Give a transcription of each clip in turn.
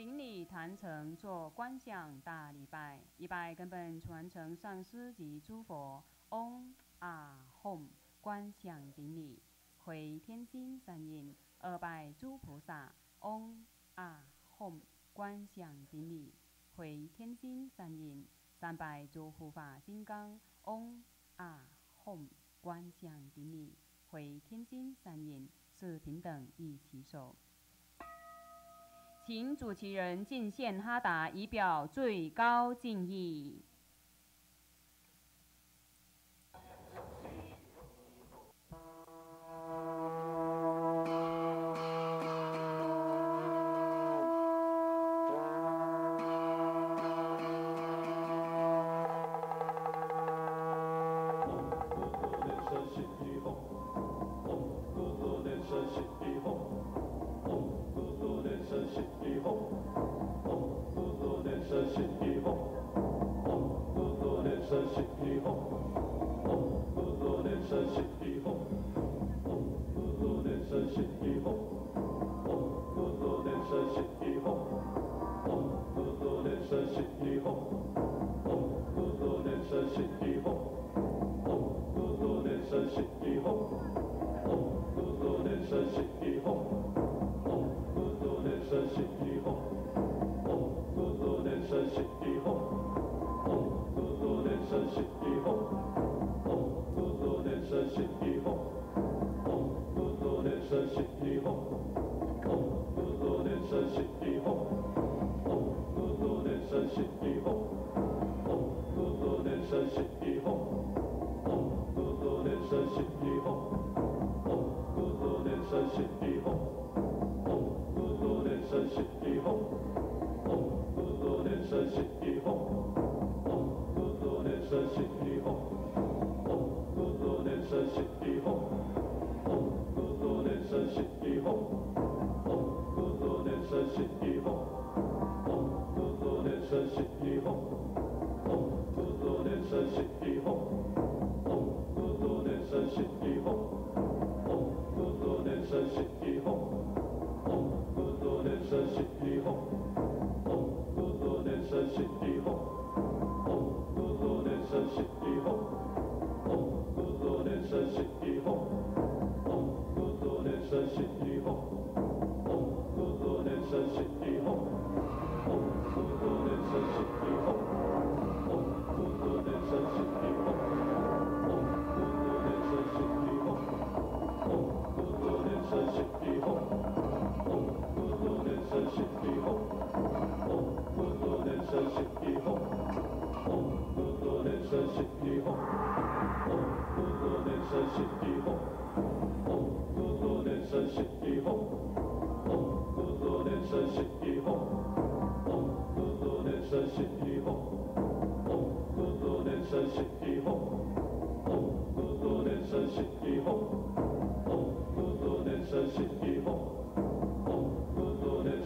顶礼坛城做观想大礼拜，一拜根本传承上师及诸佛，嗡啊吽，观想顶礼，回天心三印；二拜诸菩萨，嗡啊吽，观想顶礼，回天心三印；三拜诸护法金刚，嗡啊吽，观想顶礼，回天心三印，是平等一起手。请主持人敬献哈达，以表最高敬意。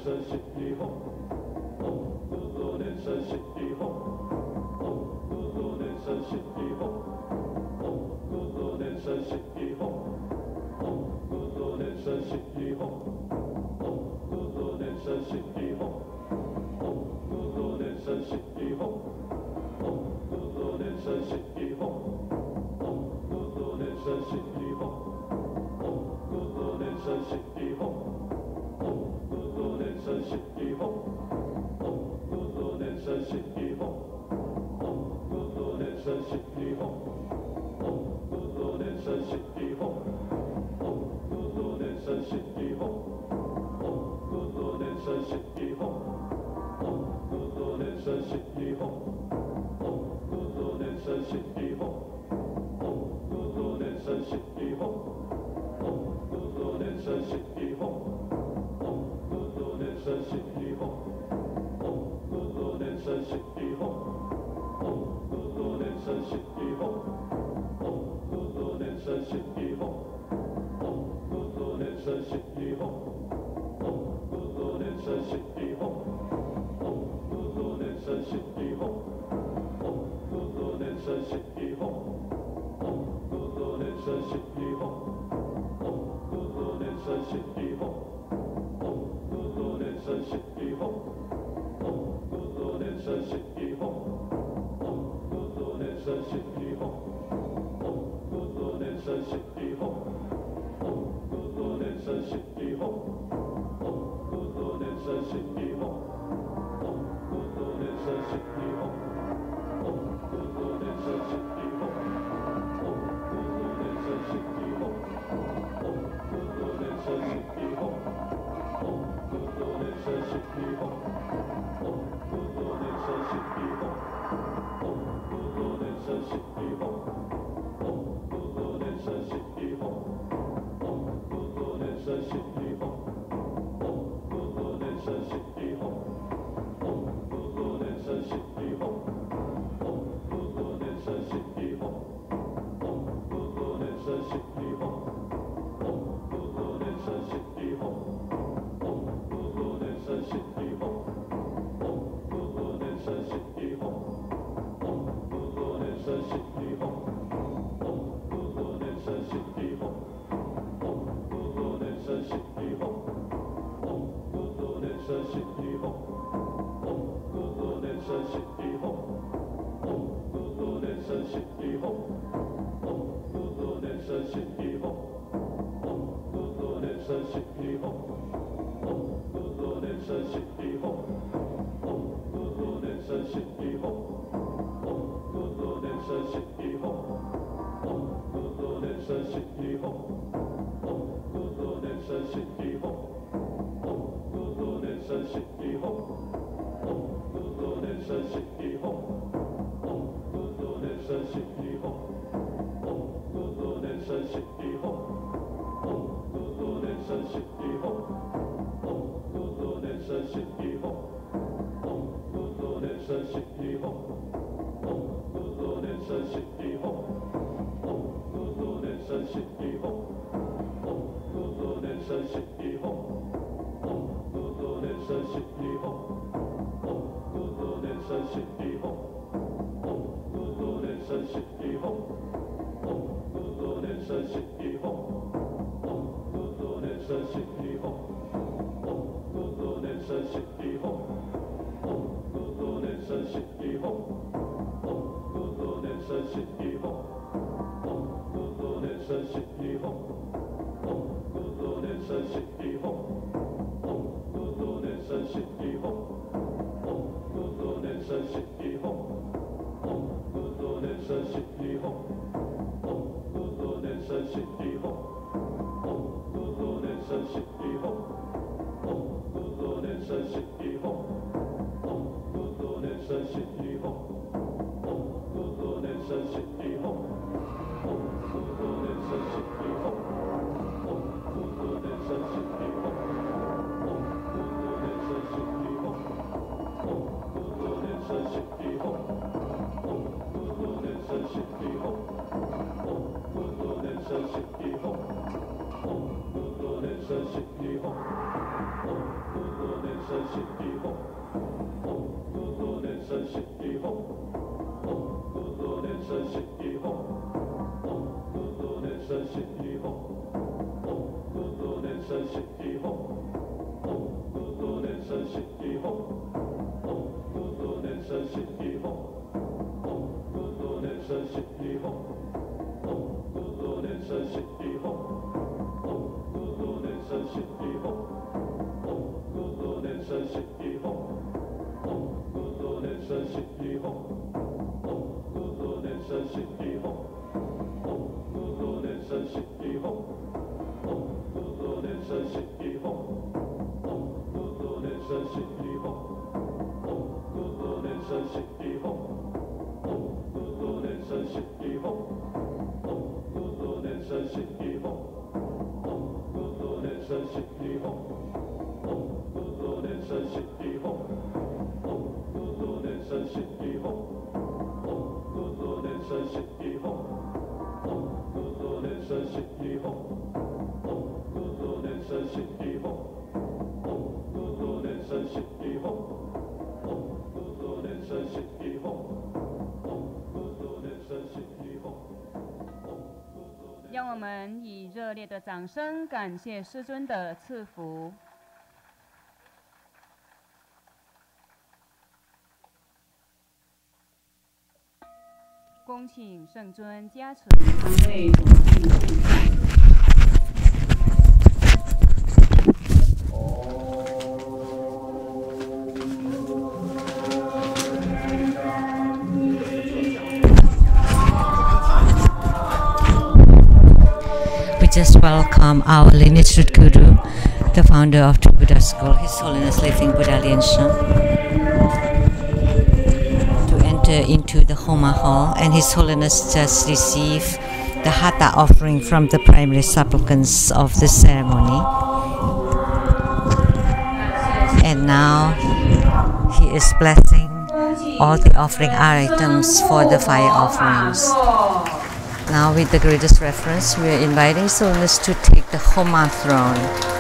身心一风，生让我们以热烈的掌声感谢师尊的赐福。恭请圣尊加持三位佛性现在。Just welcome our lineage root guru, the founder of True Buddha School, His Holiness Living Buddha Liansheng, to enter into the Homa Hall, and His Holiness just received the Hatha offering from the primary supplicants of the ceremony. And now he is blessing all the offering items for the fire offerings. Now, with the greatest reverence, we are inviting His Holiness to take the Homa throne.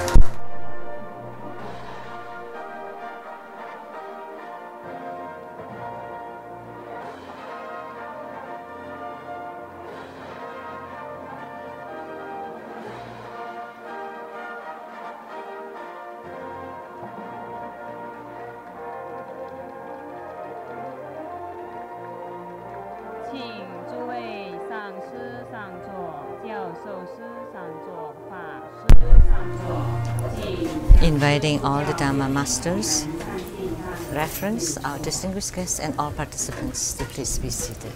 Inviting all the Dharma Masters, reference, our distinguished guests, and all participants to please be seated.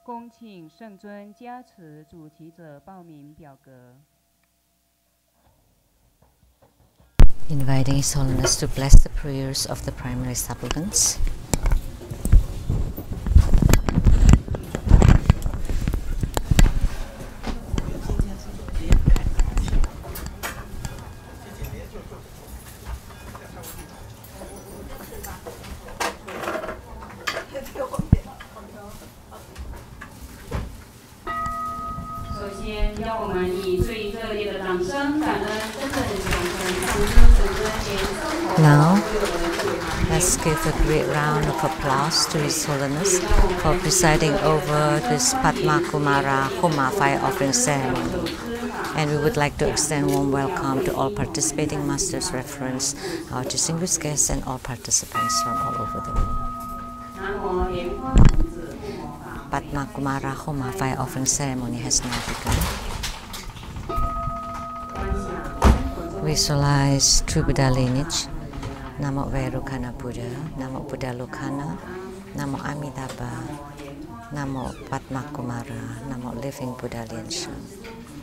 恭请圣尊加持主题者报名表格。Inviting His Holiness to bless the prayers of the primary supplicants. Now, let's give a great round of applause to His Holiness for presiding over this Padma Kumara Homa fire offering ceremony. And we would like to extend warm welcome to all participating masters, reference, our distinguished guests, and all participants from all over the world. Padma Kumara Homa fire offering ceremony has now begun. Visualize True Buddha lineage. Namo Vairocana Buddha, Namo Buddha Lokana, Namo Amitabha, Namo Padma Kumara, Namo Living Buddha Liansheng.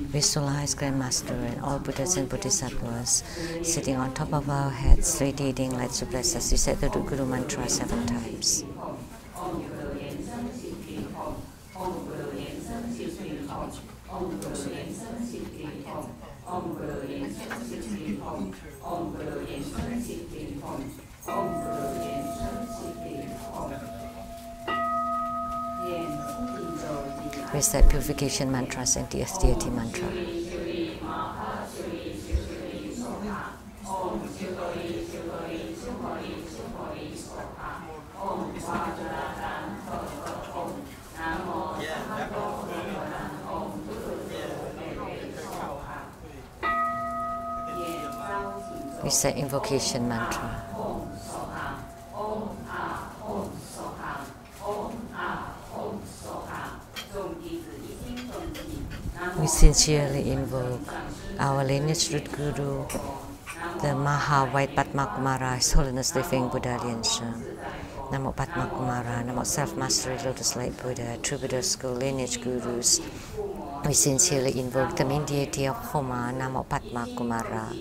Visualize Grandmaster and all Buddhas and Bodhisattvas sitting on top of our heads, radiating light to bless us. We said the Guru Mantra 7 times. Recite purification mantras and the deity mantra. Recite invocation mantra. We sincerely invoke our lineage root guru, the Maha White Padma Kumara, His Holiness Living Buddha Liensheng. Namo Padma Kumara, Namo Self-Mastery Lotus Light Buddha, True Buddha School Lineage Gurus. We sincerely invoke the main deity of Homa, Namo Padma Kumara.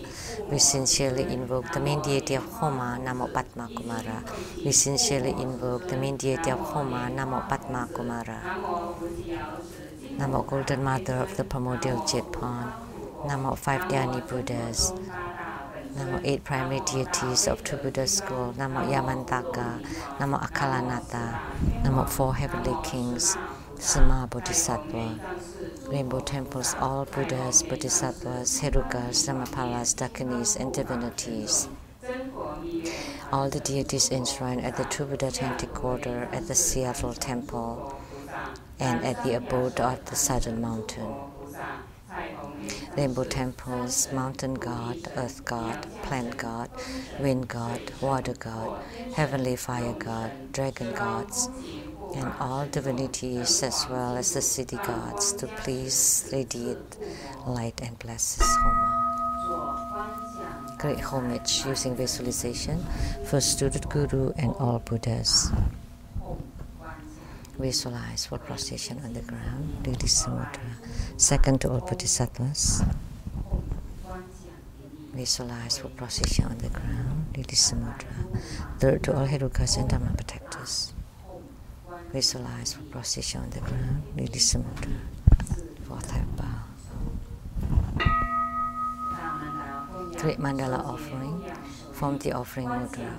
We sincerely invoke the main deity of Homa, Namo Padma Kumara. We sincerely invoke the main deity of Homa, Namo Padma Kumara. Namo Golden Mother of the Primordial Jet Pond. Namo 5 Dhyani Buddhas. Namo 8 primary deities of True Buddha School. Namo Yamantaka. Namo Akalanata. Namo 4 heavenly kings. Sima Bodhisattva. Rainbow temples, all Buddhas, Bodhisattvas, Herukas, Dhammapalas, Dakinis, and divinities. All the deities enshrined at the True Buddha Tantric Order, at the Seattle Temple, and at the abode of the Southern Mountain. Rainbow temples, mountain god, earth god, plant god, wind god, water god, heavenly fire god, dragon gods, and all divinities as well as the city gods to please radiate light and bless his Homa. Great homage using visualization, first to the Guru and all Buddhas. Visualize for prostration on the ground, Lady Samudra. Second to all Bodhisattvas. Visualize for prostration on the ground, Lady Samudra. Third to all Herukas and Dhamma protectors. Visualize for prostration on the ground, Lady Samudra. Fourth head bow. Great mandala offering. Form the offering mudra.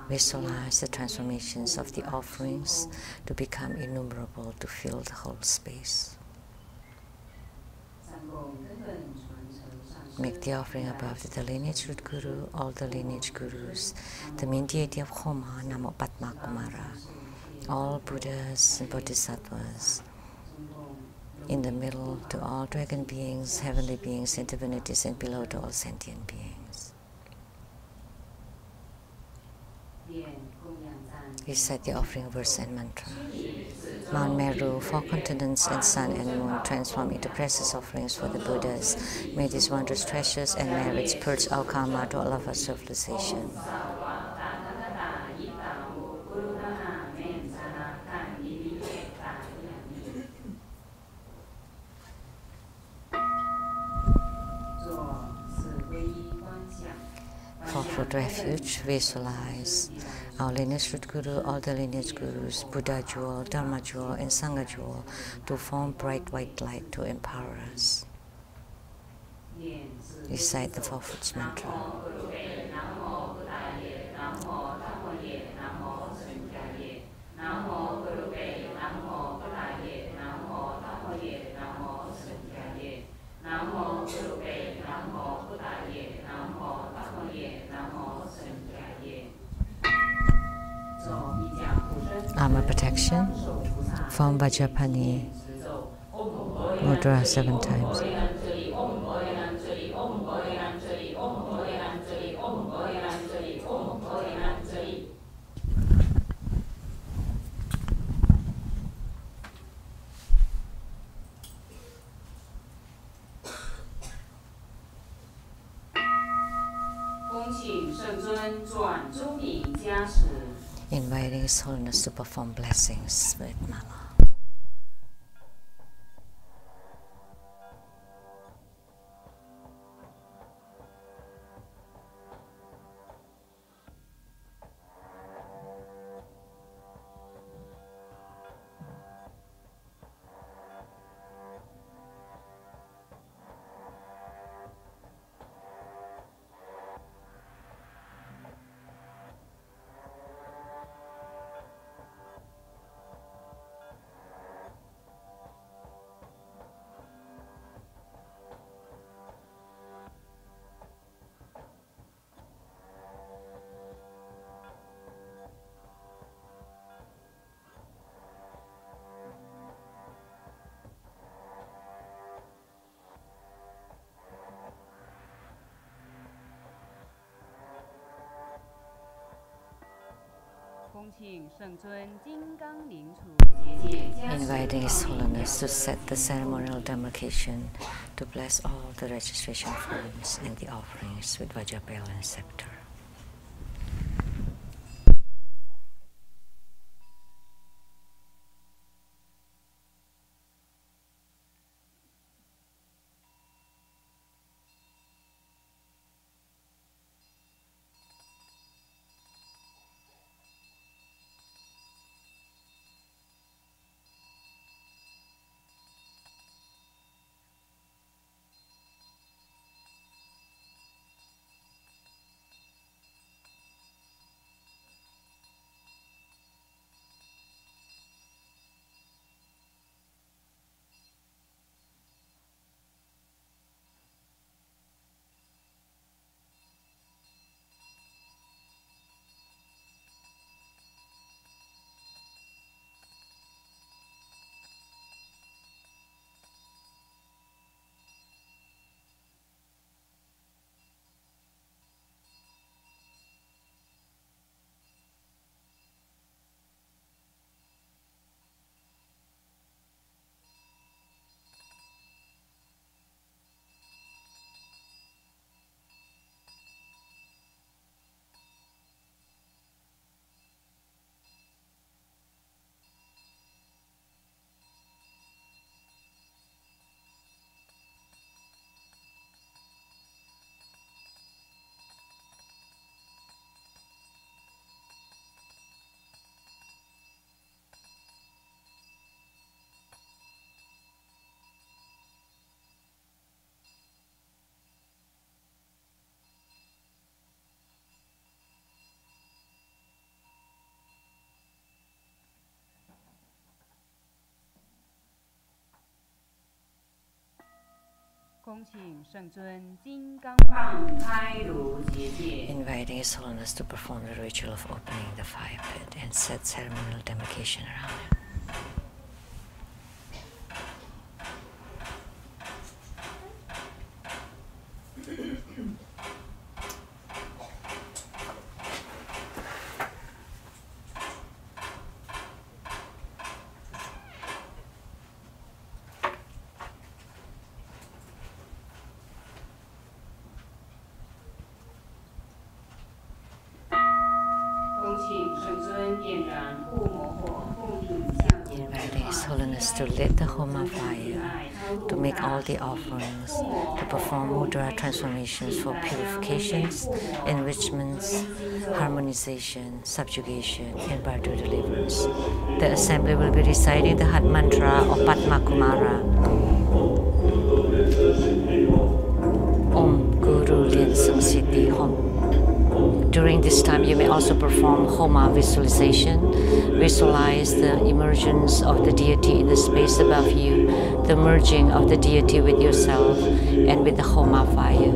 Visualize the transformations of the offerings to become innumerable to fill the whole space. Make the offering above to the lineage root guru, all the lineage gurus, the main deity of Homa, Namo Padma Kumara, all Buddhas and Bodhisattvas, in the middle to all dragon beings, heavenly beings, and divinities, and below to all sentient beings. Recite the offering verse and mantra. Mount Meru, 4 continents, and sun and moon transform into precious offerings for the Buddhas. May these wondrous treasures and merits purge our karma to all of our civilization. For refuge, visualize our lineage root guru, all the lineage gurus, Buddha jewel, Dharma jewel, and Sangha jewel to form bright white light to empower us. Recite the 4 fruits mantra. Armor protection, form Vajrapani mudra 7 times. Inviting His Holiness to perform blessings with Mala. Inviting His Holiness to set the ceremonial demarcation, to bless all the registration forms and the offerings with Vajrapayal and scepter. Inviting His Holiness to perform the ritual of opening the fire pit and set ceremonial demarcation around him. Inviting His Holiness to lit the Homa fire, to make all the offerings, to perform mudra transformations for purifications, enrichments, harmonization, subjugation, and bardo deliverance. The assembly will be reciting the Hat Mantra of Padma Kumara. Om Guru Lien Sang Siddhi Hom. During this time, you may also perform Homa visualization. Visualize the emergence of the deity in the space above you, the merging of the deity with yourself and with the Homa fire.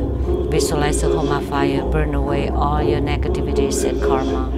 Visualize the Homa fire burn away all your negativities and karma.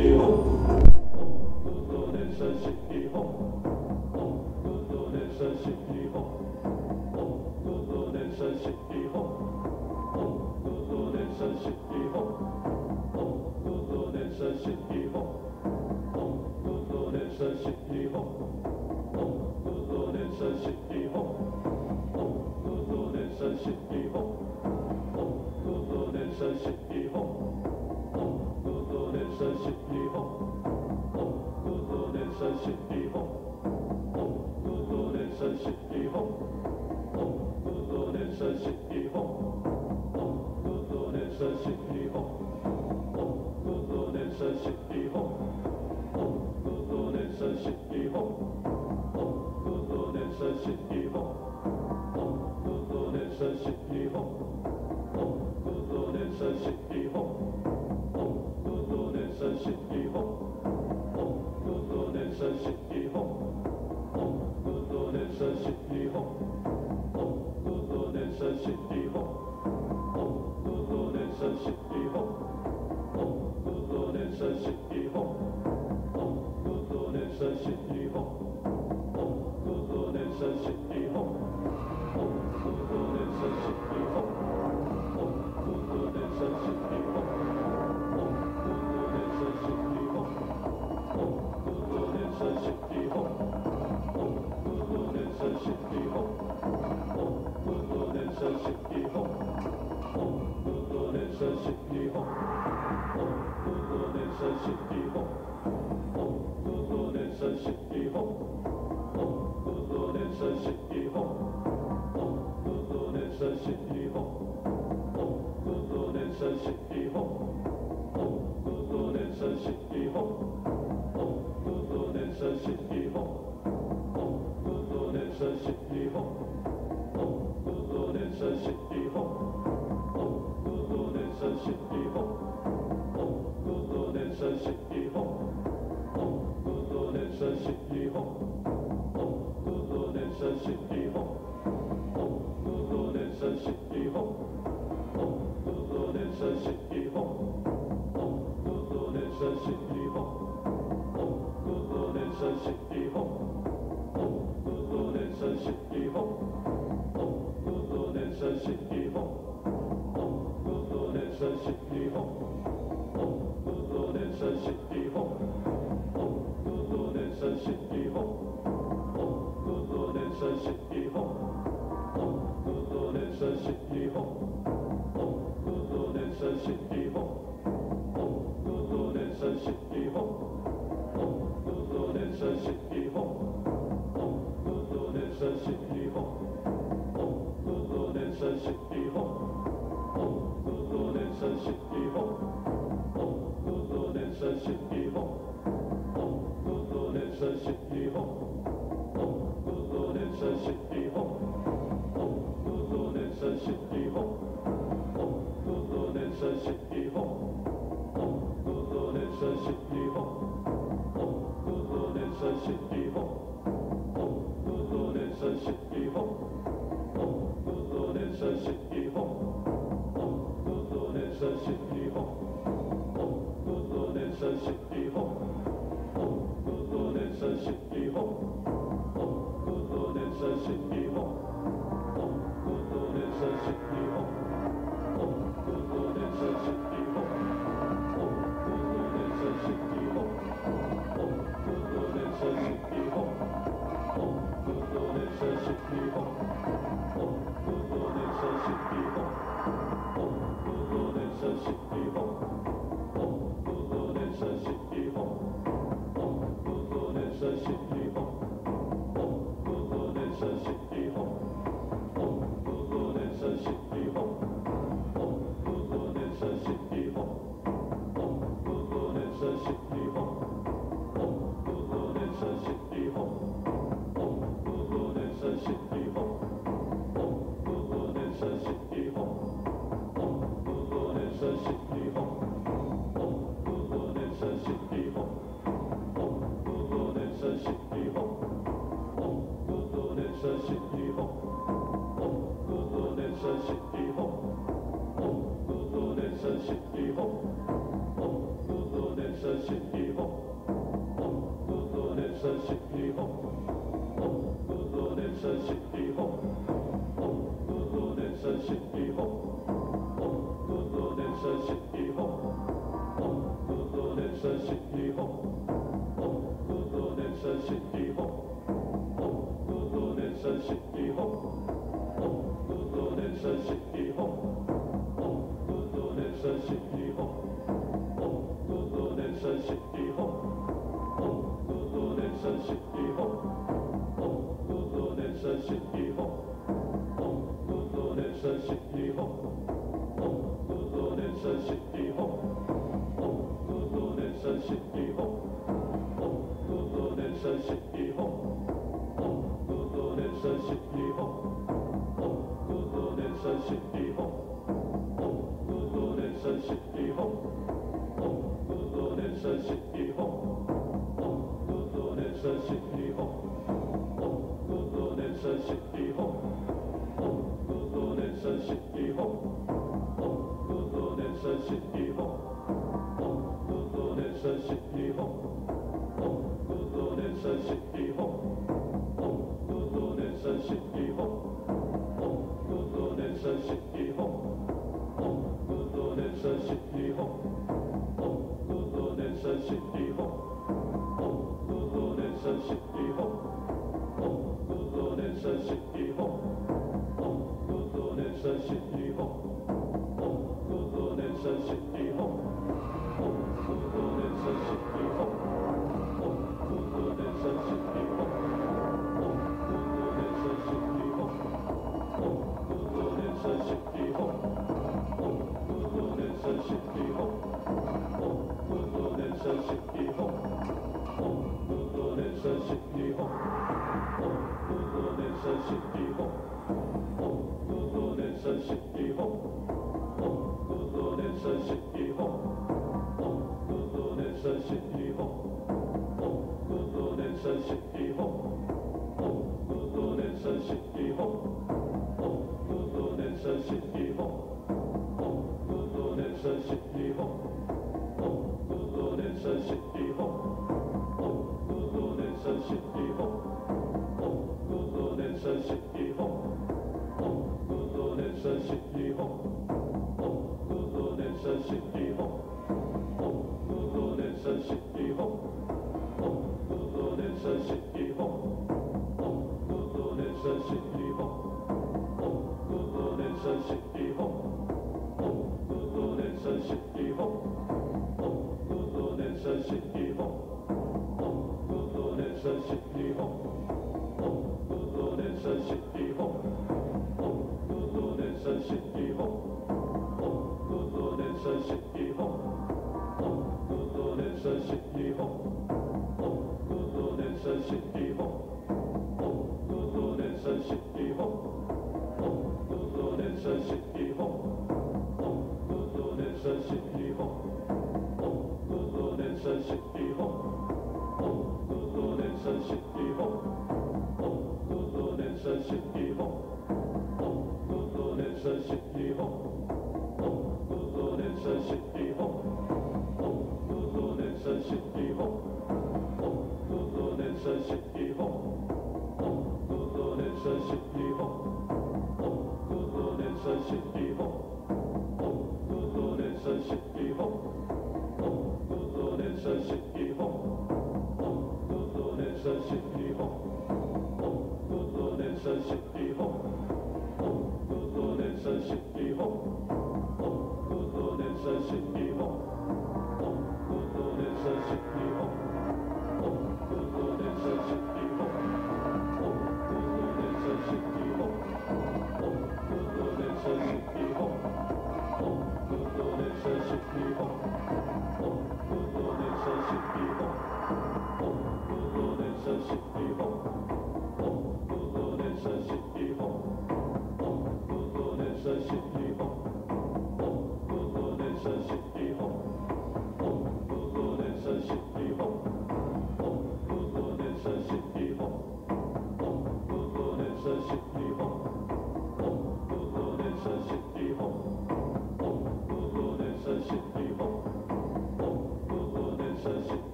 Om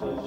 Om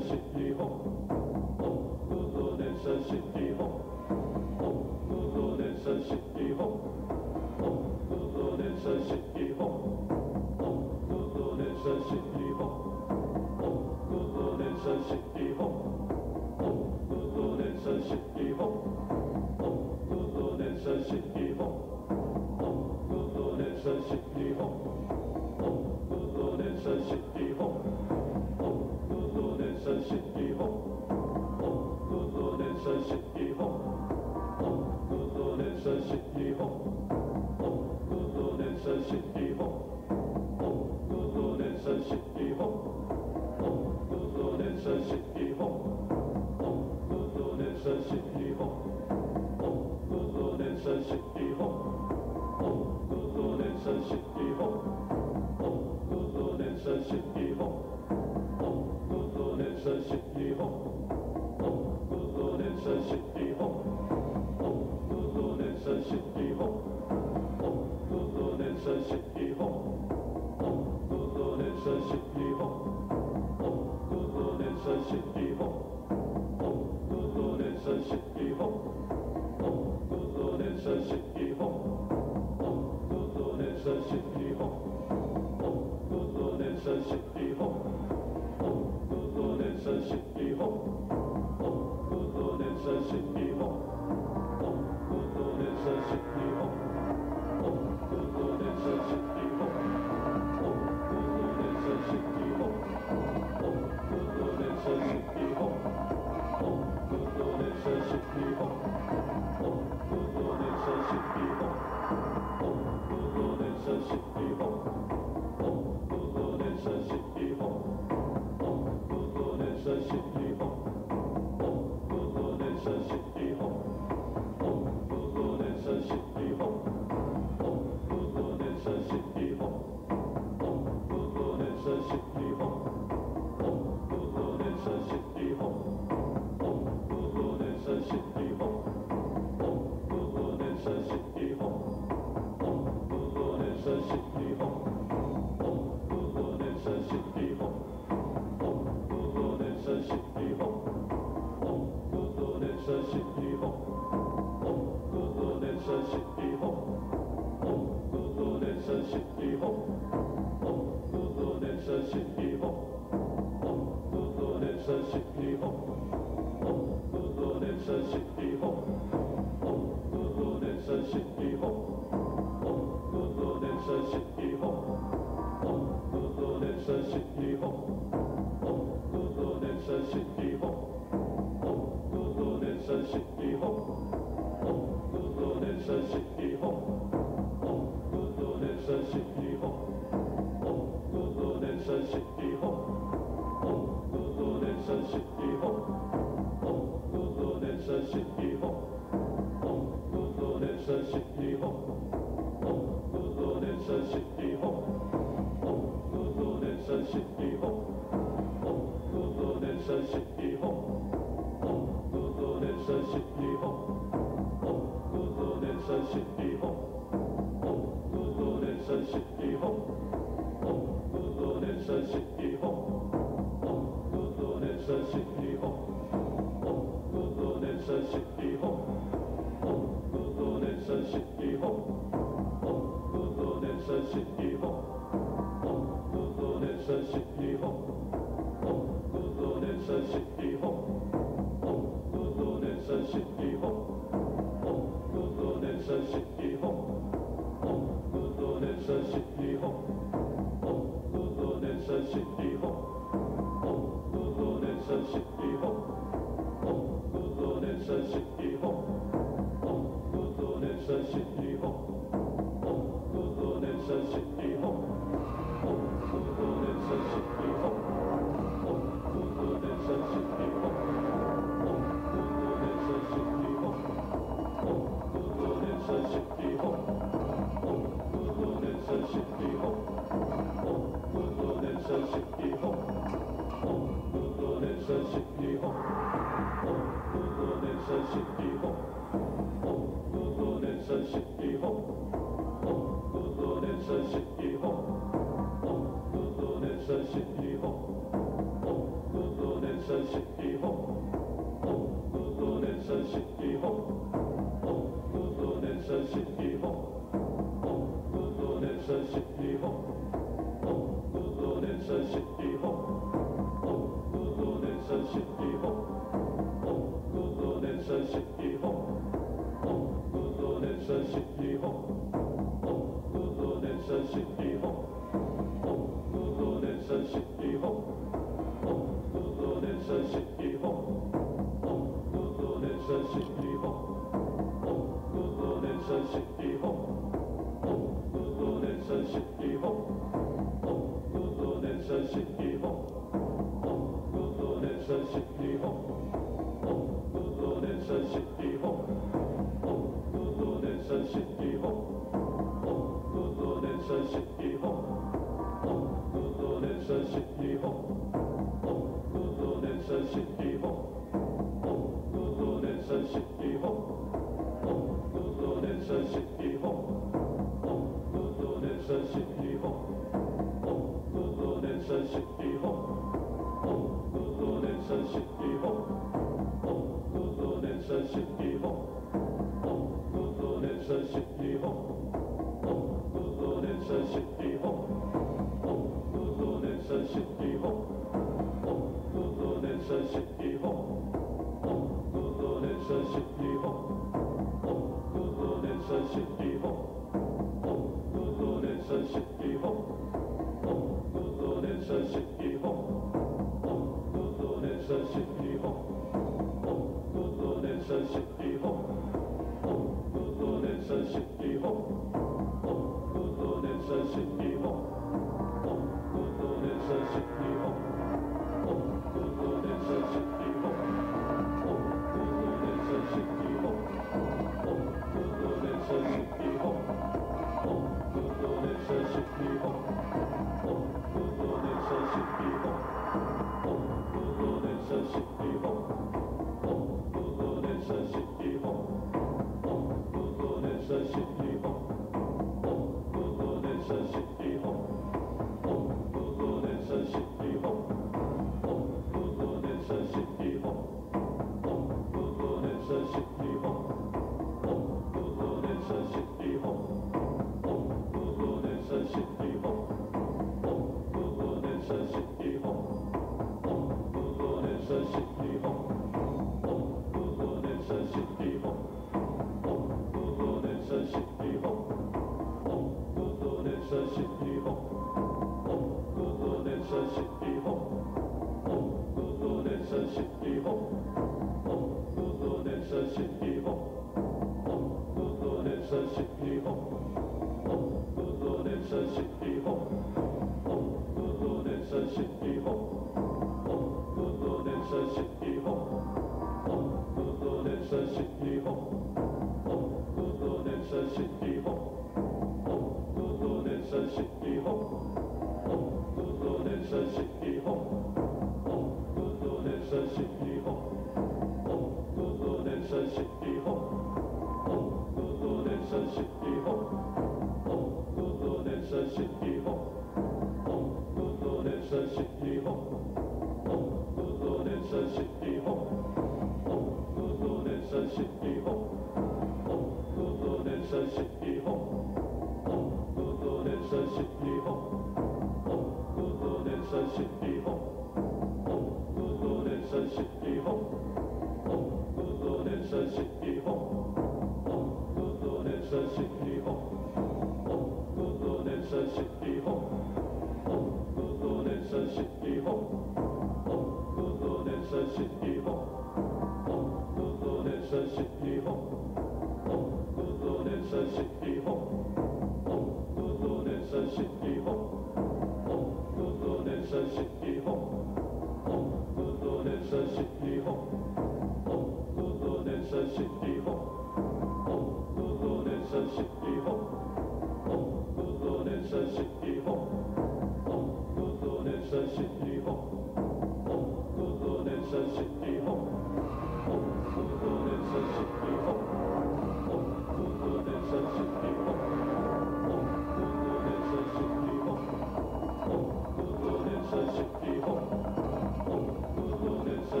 Om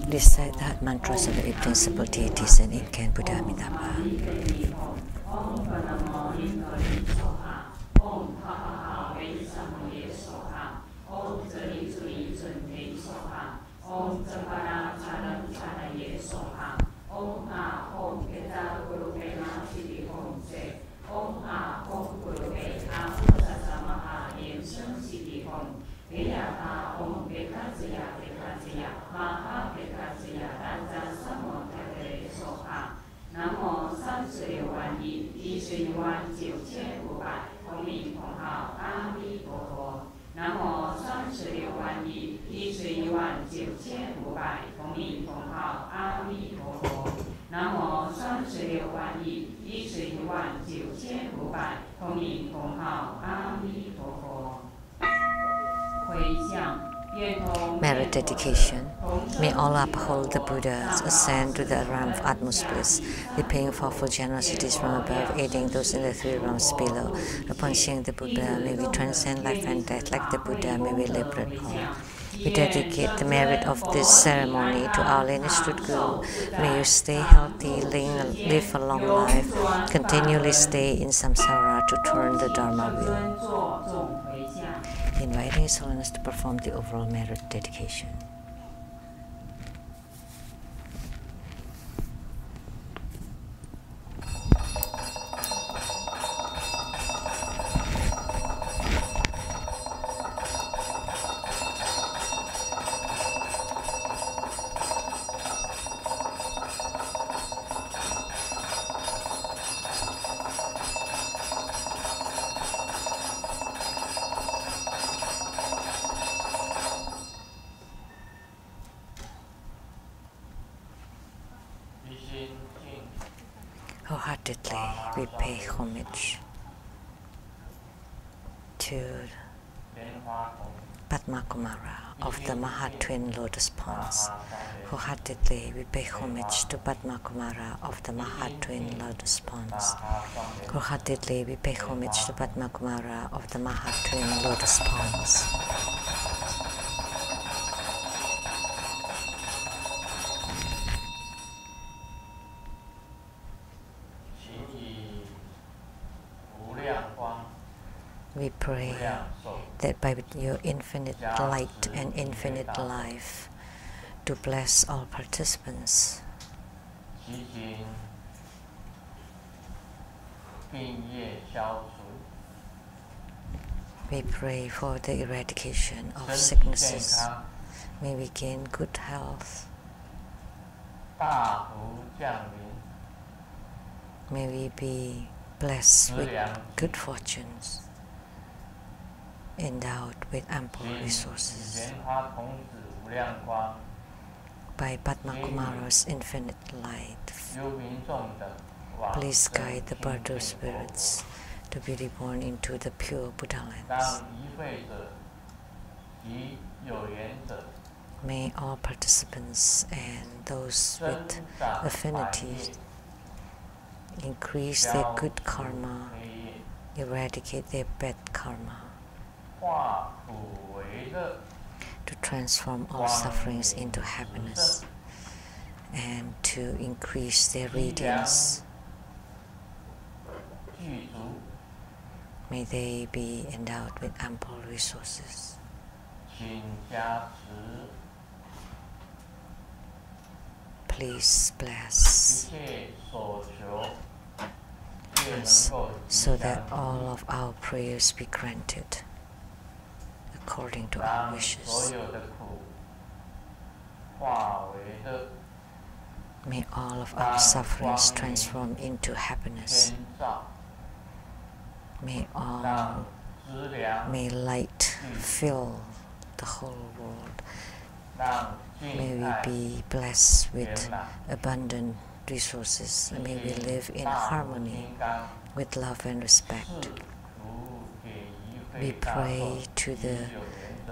Recite that mantras of the eight principal deities and incan Buddha Amitabha. Merit dedication. May all uphold the Buddhas, ascend to the realm of utmost bliss, repaying fourfold generosities from above, aiding those in the three realms below. Upon seeing the Buddha, may we transcend life and death like the Buddha, may we liberate all. We dedicate the merit of this ceremony to our lineage Guru. May you stay healthy, live a long life, continually stay in samsara to turn the Dharma wheel. Inviting His Holiness to perform the overall merit dedication. Wholeheartedly we pay homage to Padma Kumara of the Maha Twin Lotus Ponds. Wholeheartedly we pay homage to Padma Kumara of the Maha Twin Lotus Ponds. Wholeheartedly we pay homage to Padma Kumara of the Maha Twin Lotus Ponds. We pray that by your infinite light and infinite life to bless all participants. We pray for the eradication of sicknesses. May we gain good health. May we be blessed with good fortunes, endowed with ample resources. By Padma Kumara's infinite light, please guide the Bardo spirits to be reborn into the pure Buddha lands. May all participants and those with affinities increase their good karma, eradicate their bad karma, to transform all sufferings into happiness, and to increase their radiance. May they be endowed with ample resources. Please bless. us, so that all of our prayers be granted according to our wishes. May all of our sufferings transform into happiness. May light fill the whole world. May we be blessed with abundant resources. May we live in harmony with love and respect. We pray to the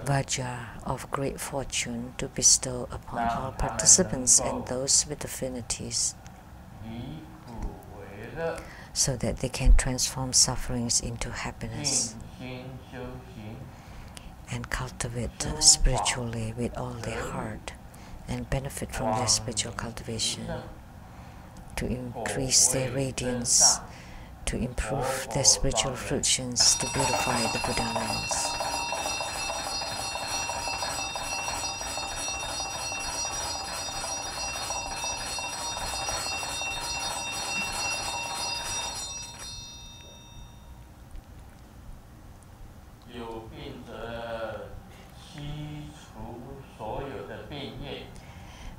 Vajra of great fortune to bestow upon all participants and those with affinities, so that they can transform sufferings into happiness and cultivate spiritually with all their heart and benefit from their spiritual cultivation, to increase their radiance, to improve their spiritual fruitions, to beautify the Buddha lands.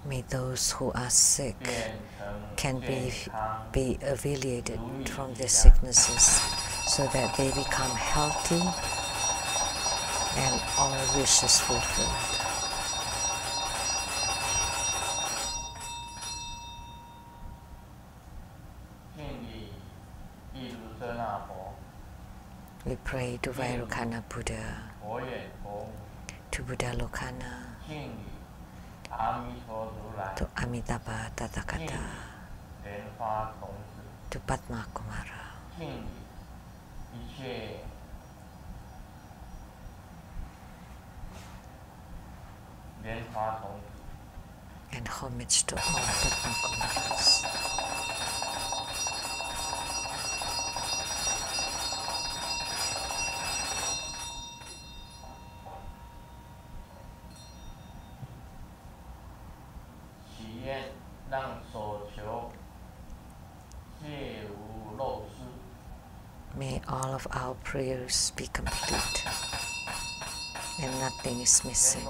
May those who are sick can be alleviated from their sicknesses, so that they become healthy and all wishes fulfilled. We pray to Vairocana Buddha, to Buddha Lokana, to Amitabha Tathagata, to Padma Kumara, and homage to all Padma Kumaras. May all of our prayers be complete and nothing is missing.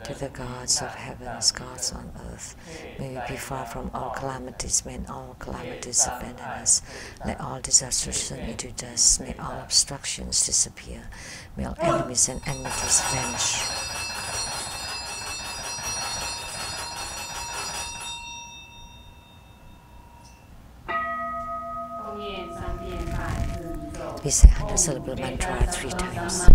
To the gods of heavens, gods on earth, may we be far from all calamities. May all calamities abandon us. Let all disasters turn into dust. May all obstructions disappear. May all enemies and enmities vanish. We say 100 syllable mantra 3 times.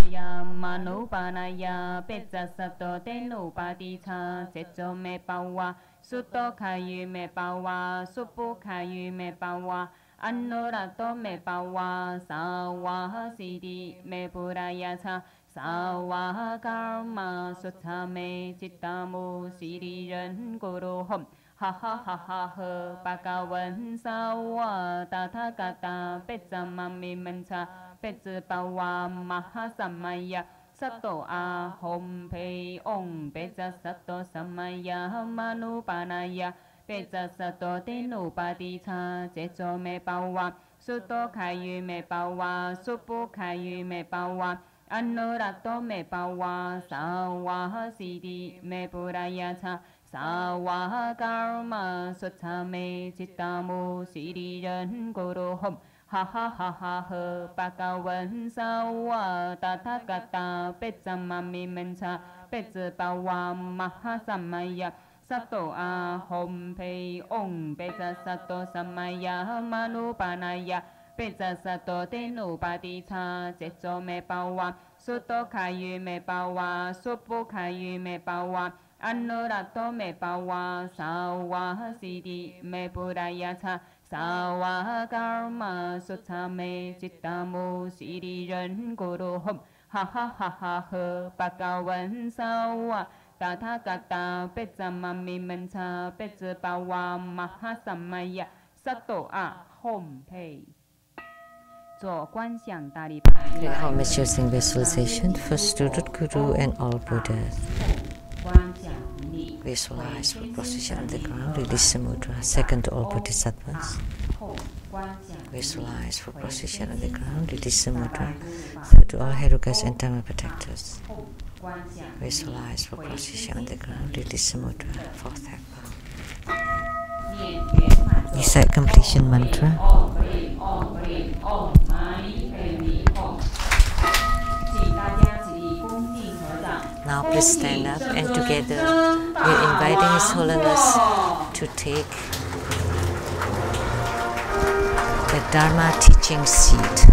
Manupanaya Petsa Sato Tenu Paticha Setso Me Pawa Suto Kayu Me Pawa Supu Kayu Me Pawa Anurato Me Pawa Sawa Sidi Me Purayacha Sawa Karma Sutta Me Chittamu Siri Ren Guru Hom Ha ha ha ha ha Bhagavan Sawa Tathagata Petsa Mami Mancha Petsa Pawa Mahasamaya Sato Ahom Pei Ong Petsa Sato Samaya Manupanaya Petsa Sato Tenu Paticha Jetso Me Pawa Suto Kayu Me Pawa Supu Kayu Me Pawa Anurato Me Pawa Sawa Sidi Me Purayacha Sawa Karma Sutta Me Chittamu Siri Ren Guru Hom Ha ha ha ha ha Bhagavan Sawa Tathagata Petsa Mami Mancha Petsa Pawa Mahasamaya Sato Ahom Pei Ong Petsa Sato Samaya Manupanaya Petsa Sato Tenu Paticha Jetso Me Pawa Suto Kayu Me Pawa Supu Kayu Me Pawa Anurato Me Pawa Sawa Sidi Me Purayacha Sawa Karma Sutta Me Chittamu Siri Ren Guru Hom Ha ha ha ha ha Bhagavan Sawa Tathagata Petsa Mami Mancha Petsa Pawa Mahasamaya Sato Ahom Pei Pay homage using visualization for student Guru and all Buddhas. 观想 Visualize for position on the ground, release the mudra. Second to all bodhisattvas. Visualize for position on the ground, release the mudra. Third to all herukas and dharma protectors. Visualize for position on the ground, release the mudra. Fourth half. Recite completion mantra. Now please stand up and together we're inviting His Holiness to take the Dharma teaching seat.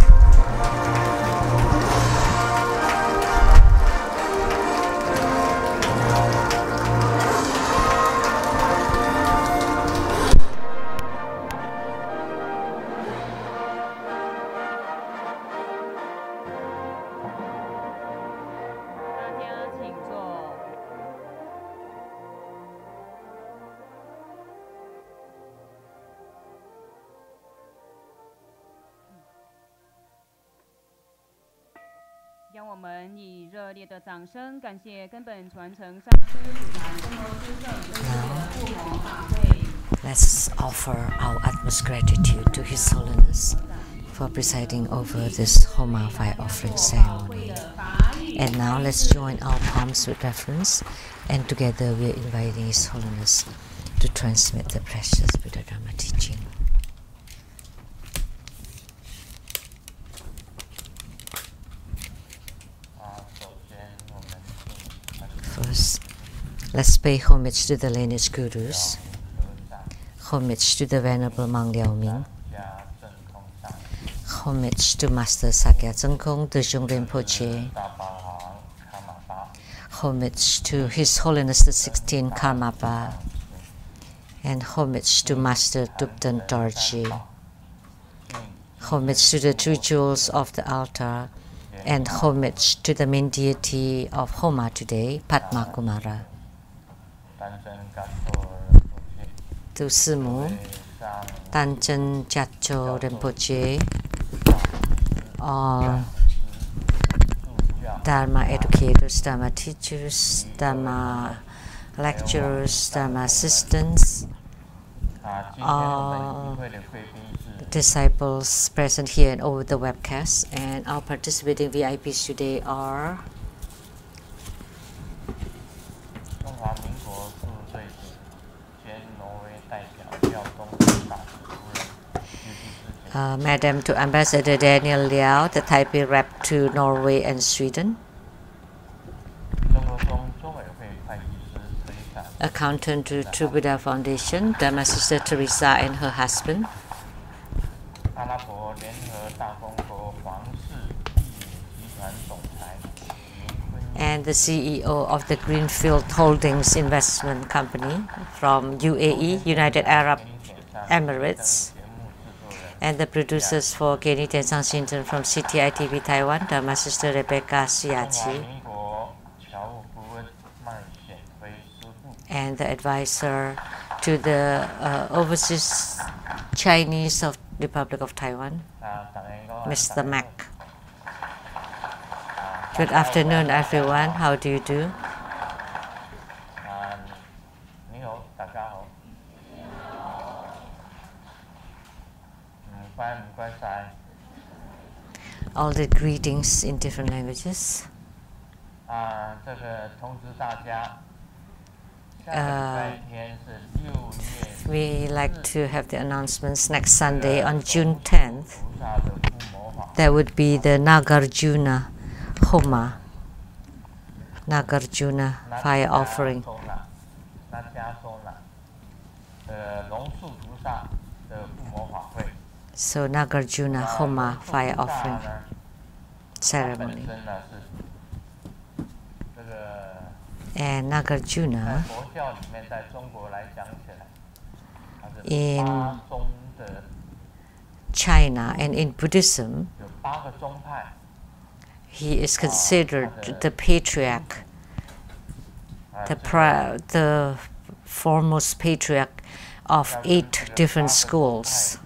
Let's offer our utmost gratitude to His Holiness for presiding over this Homa fire offering ceremony. And now let's join our palms with reverence, and together we are inviting His Holiness to transmit the precious Buddha Dharma teaching. First, let's pay homage to the lineage gurus, homage to the Venerable Mang Liao Ming, homage to Master Sakya Tsengkong Dezhong Rinpoche, homage to His Holiness the 16th Karmapa, and homage to Master Thubten Dorji, homage to the true jewels of the altar, and homage to the main deity of Homa today, Padma Kumara. To Simu, Tanchen Chacho Rinpoche, all Dharma educators, Dharma teachers, Dharma lecturers, Dharma assistants, all disciples present here and over the webcast, and our participating VIPs today are Madam to Ambassador Daniel Liao, the Taipei rep to Norway and Sweden, accountant to True Buddha Foundation, Dharma Sister Teresa and her husband, and the CEO of the Greenfield Holdings Investment Company from UAE, United Arab Emirates, and the producers for Kenny Tensang Shinton from CTI TV Taiwan, Dharma Sister Rebecca Siachi, and the advisor to the overseas Chinese of Republic of Taiwan, Mr. Mac. Good afternoon, everyone. How do you do? All the greetings in different languages. We like to have the announcements next Sunday on June 10th. There would be the Nagarjuna Homa, Nagarjuna fire offering. So Nagarjuna Homa fire offering ceremony. And Nagarjuna in China and in Buddhism, he is considered the patriarch, the foremost patriarch of 8 different schools.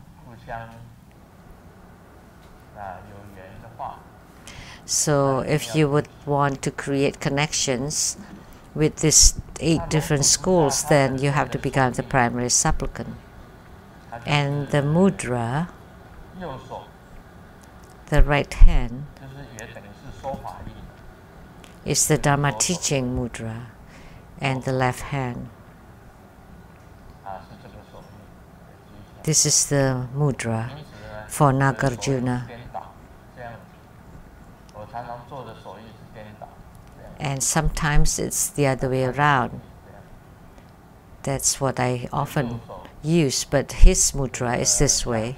So if you would want to create connections with these 8 different schools, then you have to become the primary supplicant. And the mudra, the right hand, is the Dharma teaching mudra, and the left hand. This is the mudra for Nagarjuna. And sometimes it's the other way around. That's what I often use, but his mudra is this way.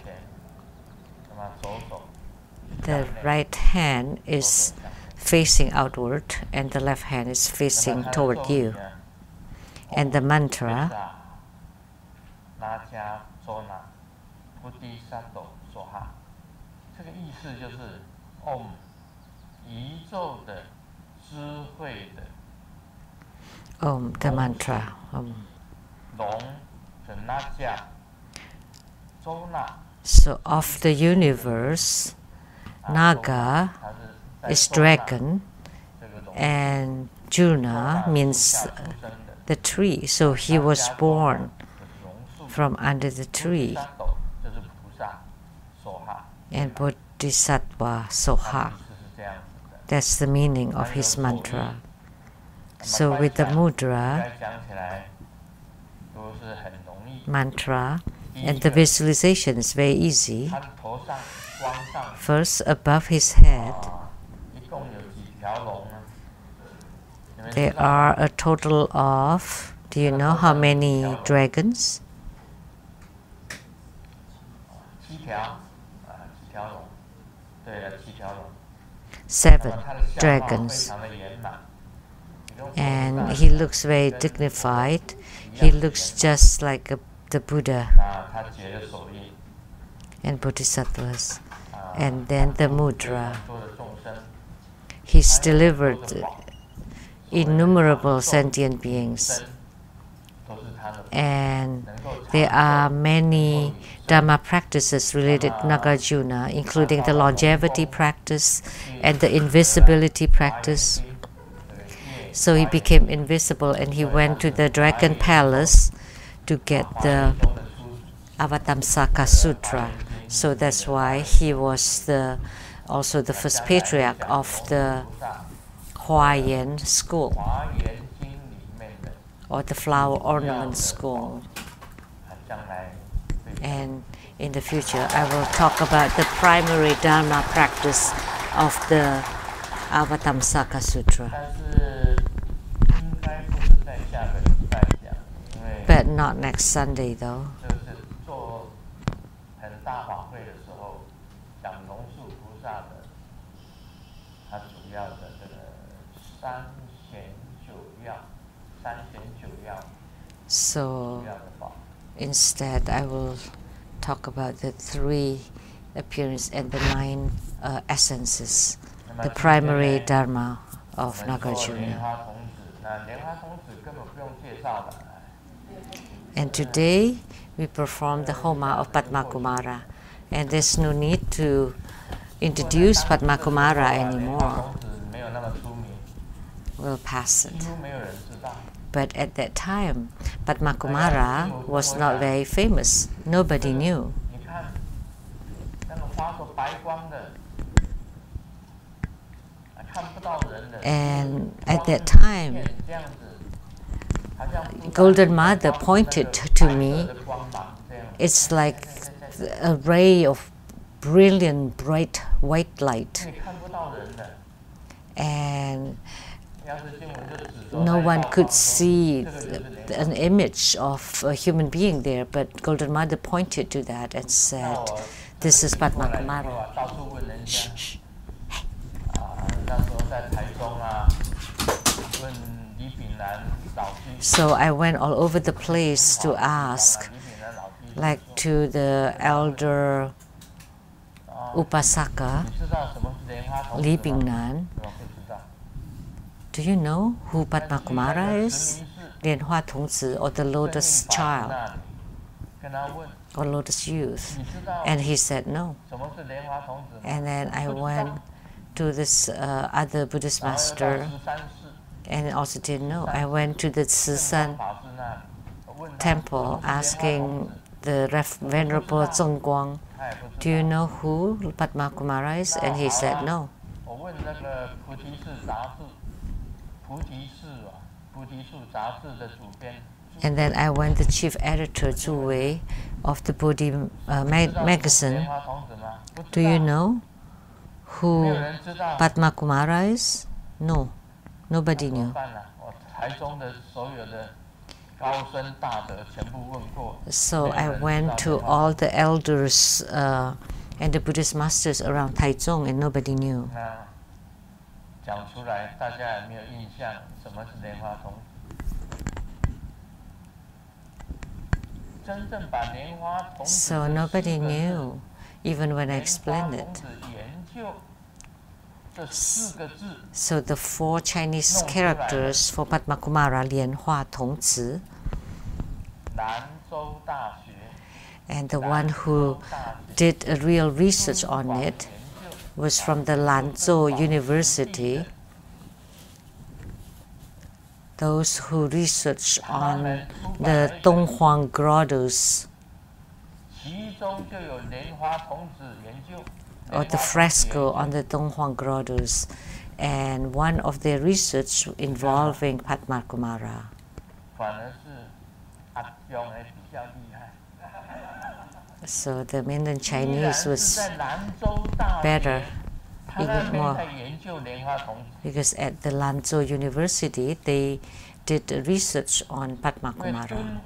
The right hand is facing outward and the left hand is facing toward you. And the mantra, Om, the mantra, Om. So of the universe, Naga is dragon and Juna means the tree. So he was born from under the tree. And Bodhisattva Soha. That's the meaning of his mantra. So with the mudra, mantra, and the visualization is very easy. First, above his head, there are a total of, do you know how many dragons? 7 dragons. And he looks very dignified. He looks just like the Buddha and Bodhisattvas. And then the mudra. He's delivered innumerable sentient beings. And there are many Dharma practices related to Nagarjuna, including the longevity practice and the invisibility practice. So he became invisible and he went to the Dragon Palace to get the Avatamsaka Sutra. So that's why he was also the first patriarch of the Huayan school, or the flower ornament school. And in the future, I will talk about the primary Dharma practice of the Avatamsaka Sutra. But not next Sunday, though. So instead, I will talk about the 3 appearances and the 9 essences, the primary Dharma of Nagarjuna. And today, we perform the Homa of Padmakumara. And there's no need to introduce Padmakumara anymore. We'll pass it. But at that time, Padmakumara was not very famous. Nobody knew. And at that time, Golden Mother pointed to me. It's like a ray of brilliant, bright white light. And no one could see an image of a human being there, but Golden Mother pointed to that and said, "This is Padmakumara." Shh, shh. So I went all over the place to ask, like to the elder Upasaka, Li Bingnan. Do you know who Padmakumara is? Lianhua Tongzi, or the Lotus Child, or Lotus Youth? And he said no. And then I went to this other Buddhist master, and also didn't know. I went to the Tzisan temple asking the Venerable Zongguang, do you know who Padma Kumara is? And he said no. And then I went to the chief editor, Zhu Wei, of the Bodhi magazine. Do you know who Padma Kumara is? No, nobody knew. So I went to all the elders and the Buddhist masters around Taichung, and nobody knew. So nobody knew, even when I explained it. So the 4 Chinese characters for Padma Kumara, Lian Hua Tong Zi, and the one who did a real research on it was from the Lanzhou University. Those who research on the Donghuang grottos, or the fresco on the Donghuang grottos, and one of their research involving Padma Kumara. So the mainland Chinese was better, even more, because at the Lanzhou University they did research on Padma Kumara.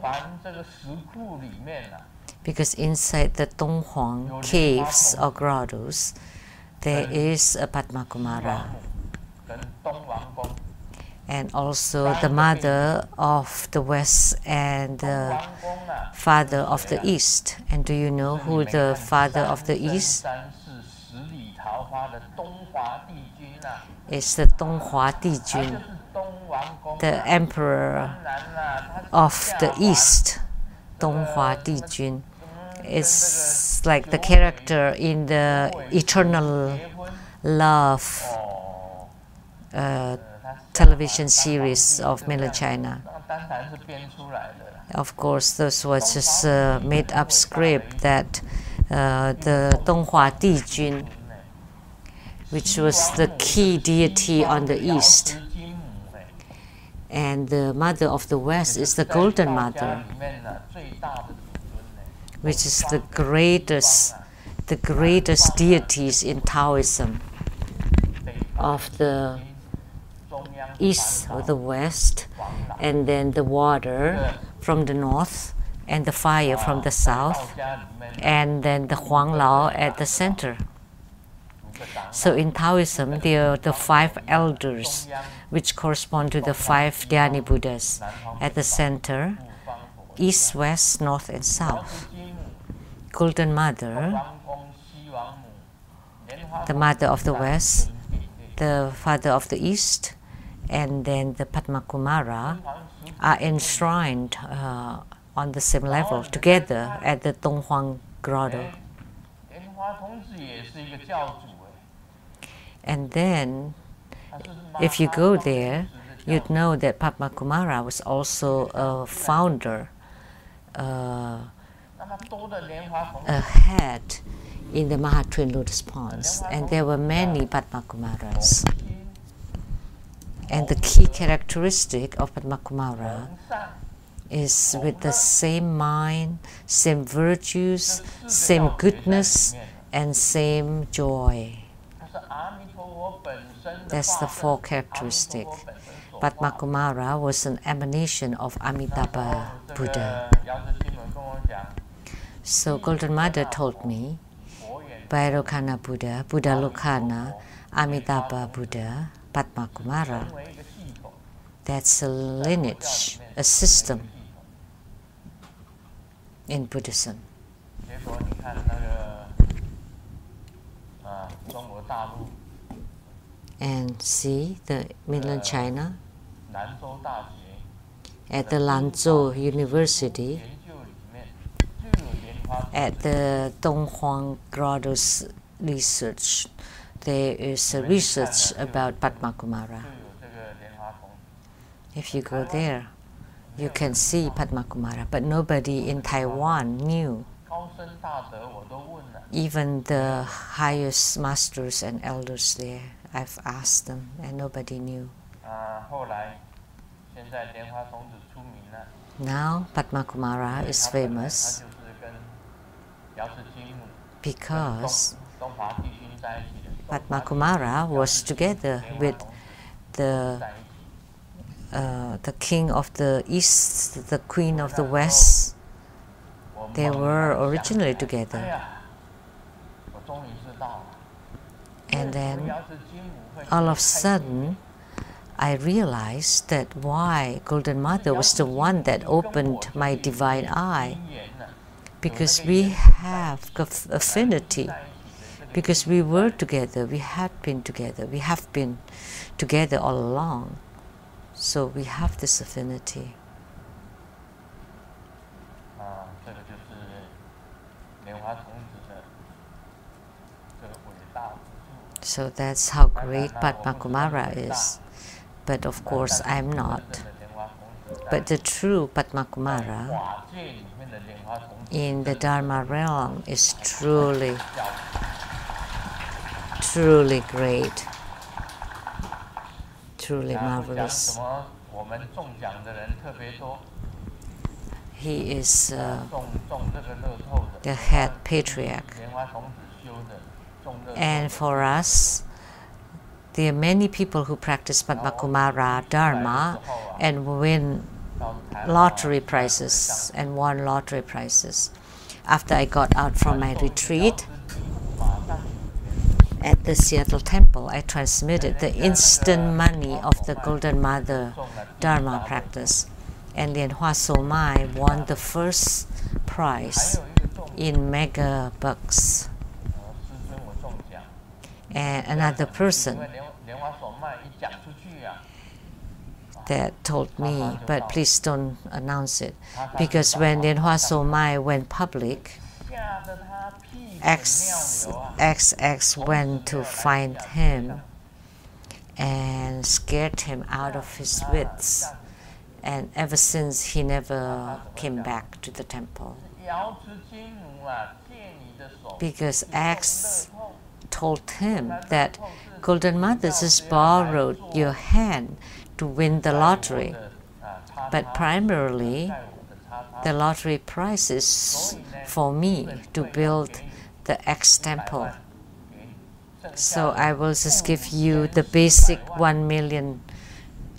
Because inside the Donghuang caves or grottos, there is a Padma Kumara, and also the mother of the West and the father of the East. And do you know who the father of the East? It's the Donghua Dijun, the emperor of the East. Donghua Dijun is like the character in the Eternal Love television series of mainland China. Of course, this was just a made-up script that the Donghua Dijun, which was the key deity on the East, and the mother of the West is the Golden Mother, which is the greatest deities in Taoism of the East or the West, and then the water from the north, and the fire from the south, and then the Huang Lao at the center. So in Taoism, there are the 5 elders, which correspond to the 5 Dhyani Buddhas at the center, east, west, north, and south. Golden Mother, the mother of the West, the father of the East, and then the Padma Kumara are enshrined on the same level together at the Donghuang Grotto. And then, if you go there, you'd know that Padma Kumara was also a founder, a head in the Mahatrin Lotus Ponds, and there were many Padma Kumaras. And the key characteristic of Padma Kumara is with the same mind, same virtues, same goodness, and same joy. That's the 4 characteristics. Padma Kumara was an emanation of Amitabha Buddha. So Golden Mother told me, Vairocana Buddha, Buddha Lokana, Amitabha Buddha, Padma Kumara. That's a lineage, a system in Buddhism. And see the mainland China at the Lanzhou University, at the Donghuang Grotto's research, there is a research about Padma Kumara. If you go there, you can see Padma Kumara, but nobody in Taiwan knew. Even the highest masters and elders there, I've asked them, and nobody knew. Now Padma Kumara is famous because Padma Kumara was together with the king of the east, the queen of the west. They were originally together. And then all of a sudden I realized that why Golden Mother was the one that opened my divine eye, because we have affinity, because we were together, we had been together, we have been together all along. So we have this affinity. So that's how great Padma Kumara is. But of course I'm not. But the true Padma Kumara in the Dharma realm is truly, truly great, truly marvelous. He is the head patriarch. And for us, there are many people who practice Padma Kumara Dharma and win lottery prizes and won lottery prizes. After I got out from my retreat at the Seattle temple, I transmitted the instant money of the Golden Mother Dharma practice. And then Hua Somai won the first prize in mega bucks. And another person that told me, but please don't announce it, because when Hua Somai went public, XX went to find him and scared him out of his wits, and ever since he never came back to the temple, because X told him that Golden Mother just borrowed your hand to win the lottery, but primarily the lottery prize is for me to build the X temple. So I will just give you the basic $1 million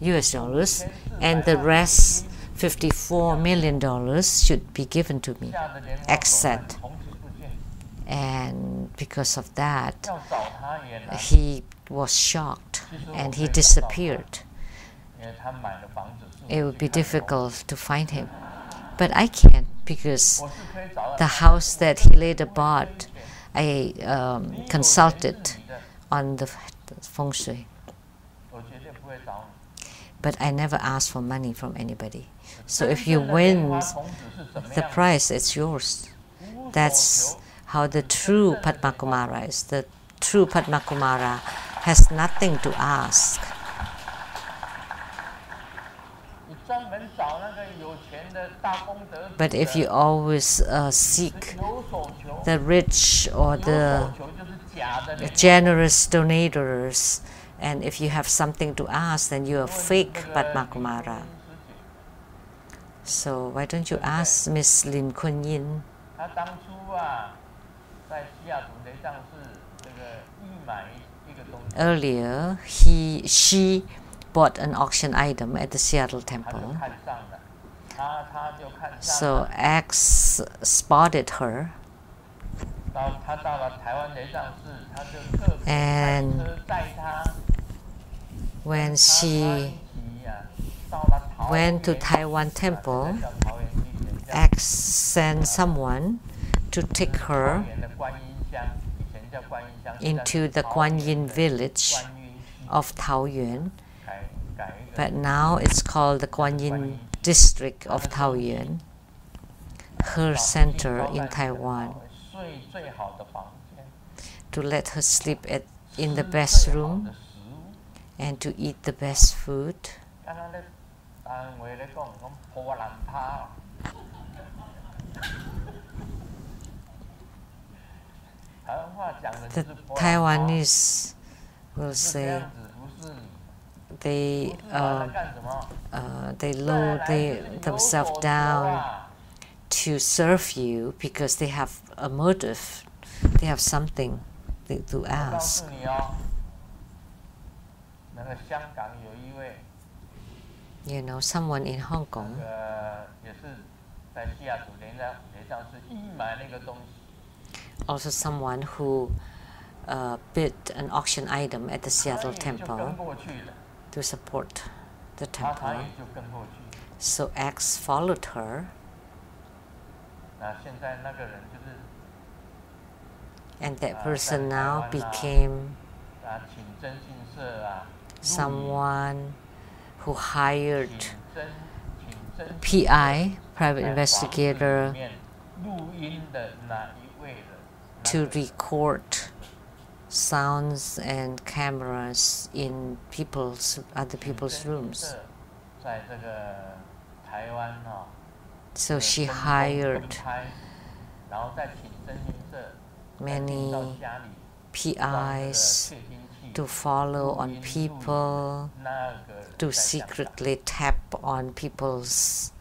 US, and the rest $54 million should be given to me, X said. And because of that, he was shocked and he disappeared. It would be difficult to find him. But I can't, because the house that he later bought, I consulted on the feng shui. But I never asked for money from anybody. So if you win the prize, it's yours. That's how the true Padma Kumara is. The true Padma Kumara has nothing to ask. But if you always seek the rich or the generous donators, and if you have something to ask, then you're a fake Padma Kumara. So why don't you ask Miss Lim Kun Yin? Earlier, she bought an auction item at the Seattle temple. So X spotted her, and when she went to Taiwan temple, X sent someone to take her into the Guan Yin village of Taoyuan, but now it's called the Guan Yin district of Taoyuan, her center in Taiwan, to let her sleep in the best room and to eat the best food. The Taiwanese will say they lower themselves down to serve you because they have a motive, they have something to ask. You know, someone in Hong Kong also someone who bid an auction item at the Seattle temple to support the temple. So X followed her, and that person now became someone who hired PI, private investigator, to record sounds and cameras in other people's rooms. So she hired many PIs to follow on people, to secretly tap on people's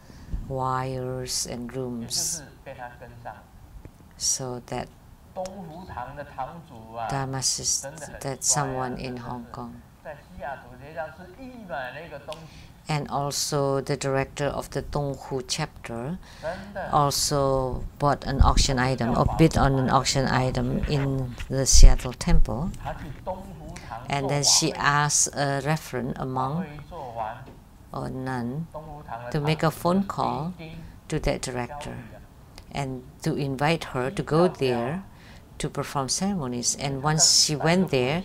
wires and rooms, so that Dharma sister, that someone in Hong Kong, and also the director of the Donghu chapter also bought an auction item or bid on an auction item in the Seattle temple, and then she asked a reverend, a monk or nun, to make a phone call to that director and to invite her to go there to perform ceremonies. And once she went there,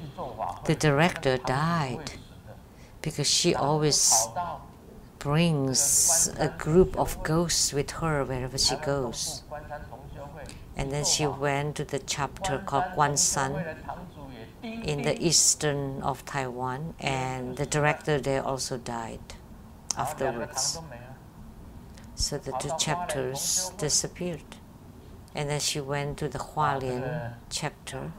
the director died because she always brings a group of ghosts with her wherever she goes. And then she went to the chapter called Kwansan in the eastern of Taiwan, and the director there also died afterwards. So the two chapters disappeared. And then she went to the Hualien chapter,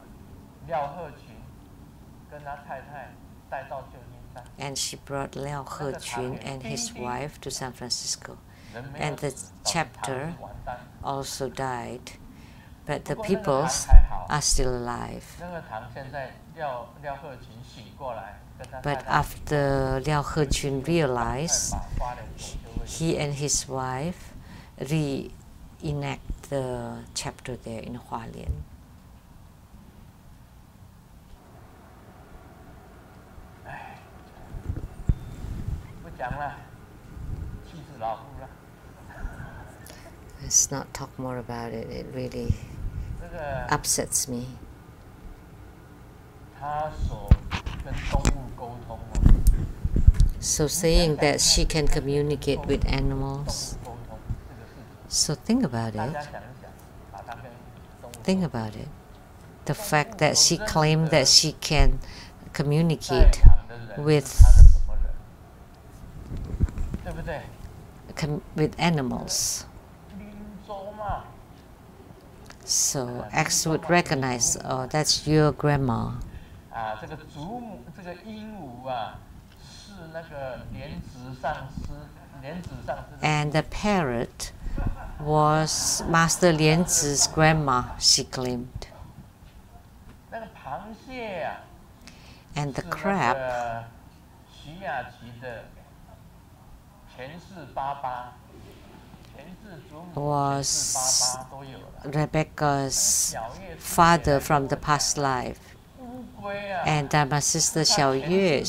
and she brought Liao Hechun and his wife to San Francisco. And the chapter also died, but the peoples are still alive. But after Liao Hechun realized, he and his wife reenact the chapter there in Hualien. Let's not talk more about it. It really upsets me. So saying that she can communicate with animals. So think about it. Think about it. The fact that she claimed that she can communicate with animals. So X would recognize, oh, that's your grandma. And the parrot was Master Lianzi's grandma, she claimed. And the crab was Rebecca's father from the past life. And my sister Xiao Yue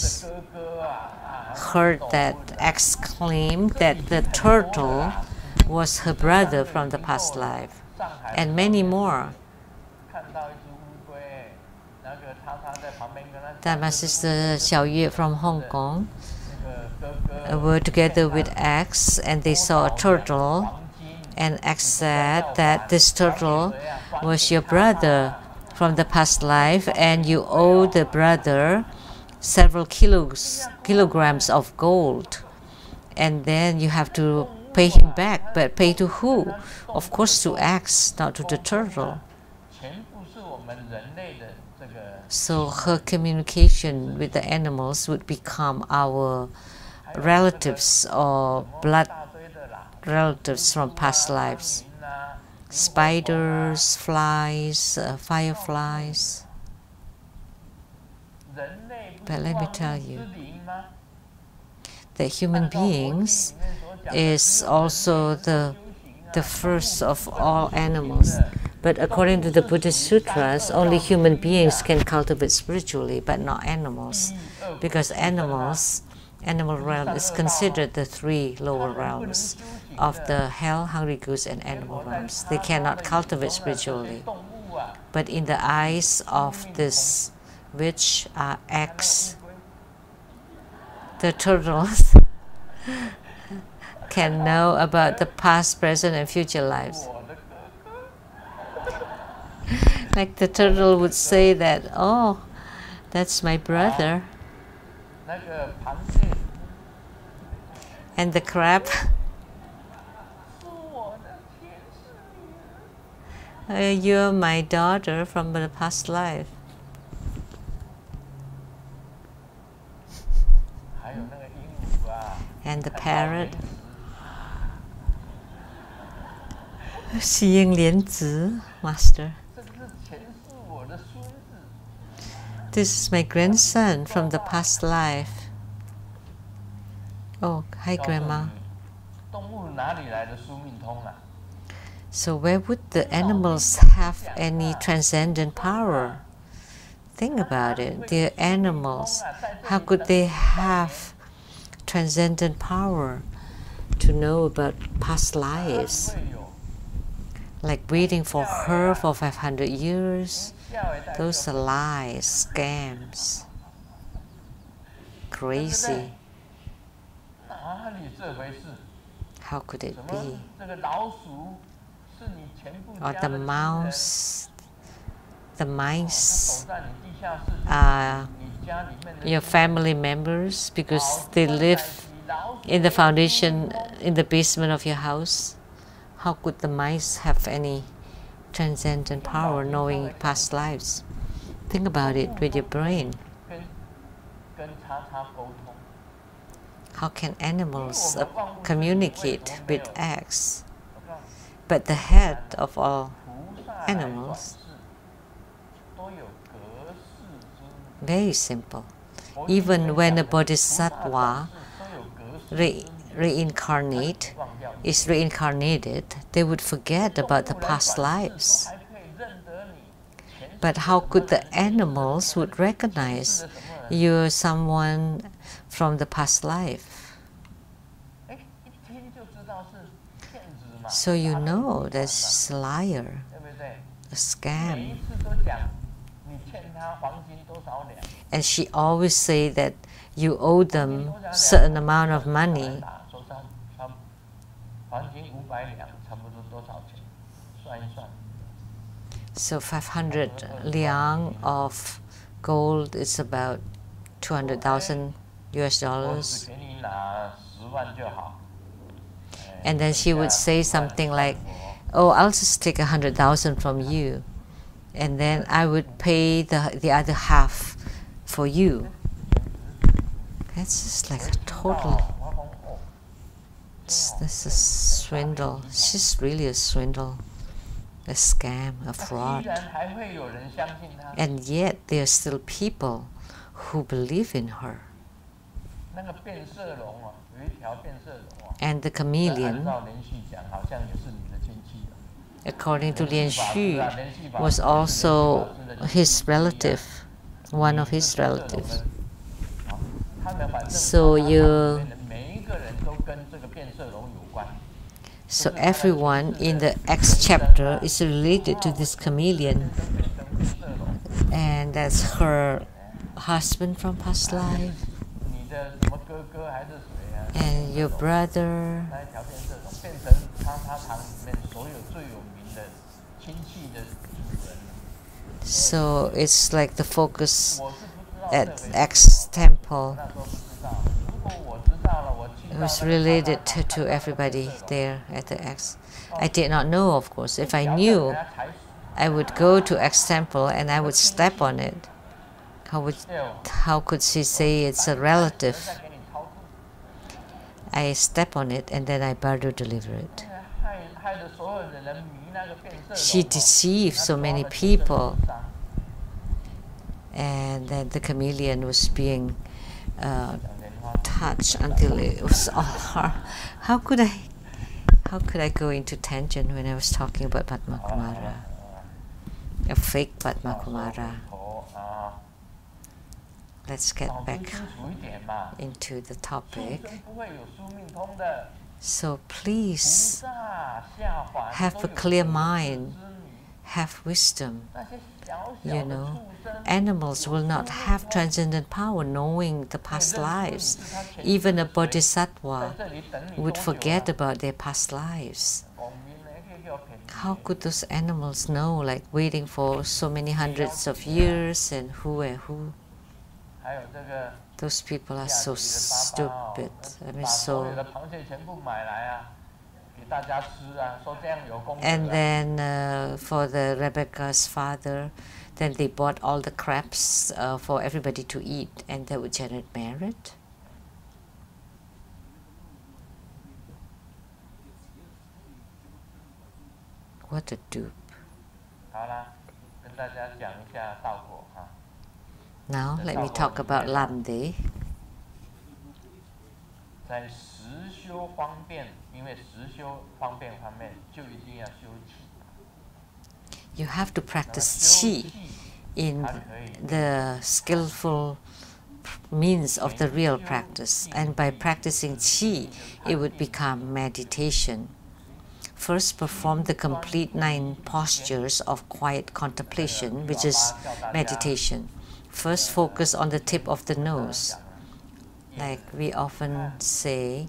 heard that X claimed that the turtle was her brother from the past life, and many more. That my sister Xiao Yue from Hong Kong were together with X, and they saw a turtle, and X said that this turtle was your brother from the past life, and you owe the brother several kilograms of gold. and then you have to pay him back. But pay to who? Of course to X, not to the turtle. So her communication with the animals would become our relatives or blood relatives from past lives. Spiders, flies, fireflies. But let me tell you, that human beings is also the first of all animals. But according to the Buddhist sutras, only human beings can cultivate spiritually, but not animals. Because animal realm is considered the three lower realms of the hell, hungry goose, and animal realms. They cannot cultivate spiritually. But in the eyes of this which are X, the turtles can know about the past, present, and future lives. Like the turtle would say that, oh, that's my brother. And the crab, you're my daughter from the past life. And the parrot, 西英莲子 Master. This is my grandson from the past life. Oh, hi Grandma. So where would the animals have any transcendent power? Think about it. They're animals. How could they have transcendent power to know about past lives? Like waiting for her for 500 years. Those are lies, scams. Crazy. How could it be? Or the mice are your family members because they live in the foundation, in the basement of your house. How could the mice have any transcendent power knowing past lives? Think about it with your brain. How can animals communicate with X? But the head of all animals, very simple. Even when a bodhisattva is reincarnated, they would forget about the past lives. But how could the animals would recognize you're someone from the past life? So you know that's a liar, a scam. And she always say that you owe them certain amount of money. So 500 liang of gold is about 200,000 US dollars. And then she would say something like, oh, I'll just take 100,000 from you, and then I would pay the other half for you. That's just like a total, this is swindle. She's really a swindle, a scam, a fraud. And yet there are still people who believe in her. And the chameleon, according to Lian Xu, was also his relative, one of his relatives. So everyone in the X chapter is related to this chameleon, and that's her husband from past life, and your brother. So it's like the focus at X temple. was related to everybody there at the X. I did not know, of course. If I knew, I would go to X temple and I would step on it. How could she say it's a relative? I step on it and then I bardo deliver it. She deceived so many people, and then the chameleon was being touched until it was all hard. How could I go into tangent when I was talking about Padma Kumara? A fake Padma Kumara. Let's get back into the topic. So please have a clear mind, have wisdom. You know, animals will not have transcendent power knowing the past lives. Even a bodhisattva would forget about their past lives. How could those animals know, like waiting for so many hundreds of years and who and who? Those people are so stupid. I mean, so. And then for the Rebecca's father, then they bought all the crabs for everybody to eat, and that would generate merit. What a dupe. Now let me talk about Lamdre. You have to practice qi in the skillful means of the real practice, and by practicing qi, it would become meditation. First, perform the complete 9 postures of quiet contemplation, which is meditation. First, focus on the tip of the nose. Like we often say,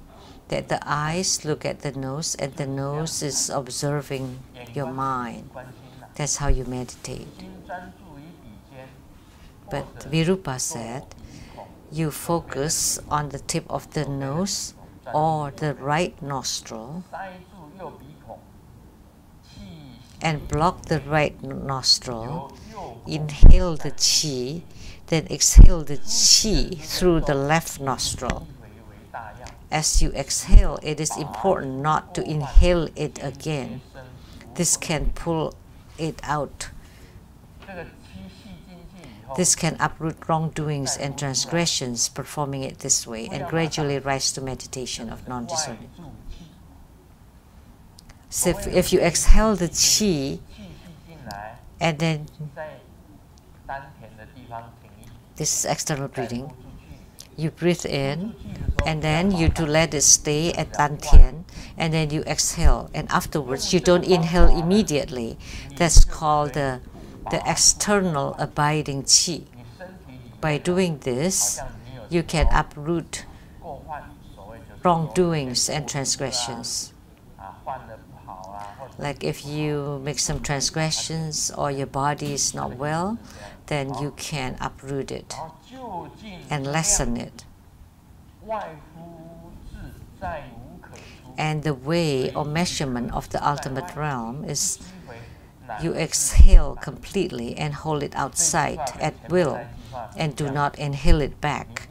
that the eyes look at the nose and the nose is observing your mind. That's how you meditate. But Virupa said, you focus on the tip of the nose or the right nostril and block the right nostril, inhale the qi, then exhale the qi through the left nostril. As you exhale, it is important not to inhale it again. This can pull it out. This can uproot wrongdoings and transgressions, performing it this way, and gradually rise to meditation of non-discerning. So if you exhale the qi, and then this is external breathing, you breathe in, and then you to let it stay at Dantian, and then you exhale, and afterwards you don't inhale immediately. That's called the external abiding qi. By doing this, you can uproot wrongdoings and transgressions. Like if you make some transgressions or your body is not well, then you can uproot it and lessen it. And the way or measurement of the ultimate realm is you exhale completely and hold it outside at will and do not inhale it back,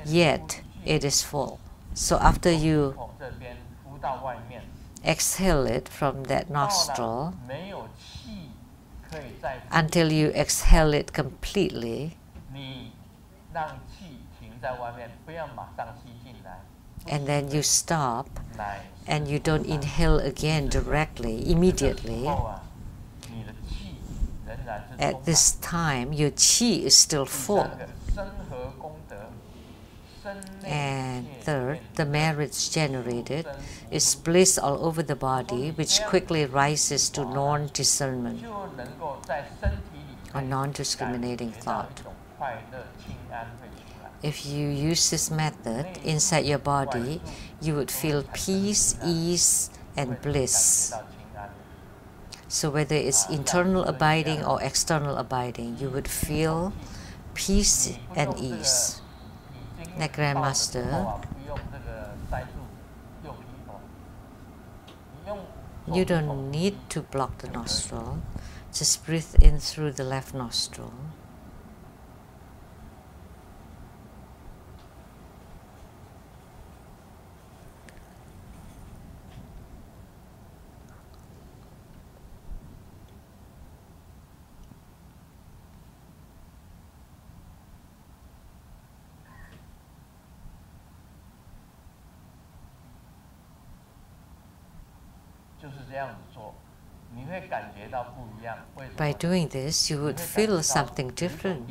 yet it is full. So after you exhale it from that nostril until you exhale it completely, and then you stop and you don't inhale again directly, immediately. At this time, your qi is still full. And third, the merits generated is bliss all over the body, which quickly rises to non-discernment or non-discriminating thought. If you use this method inside your body, you would feel peace, ease, and bliss. So whether it's internal abiding or external abiding, you would feel peace and ease. Like Grandmaster You don't need to block the nostril. Just breathe in through the left nostril. By doing this, you would feel something different.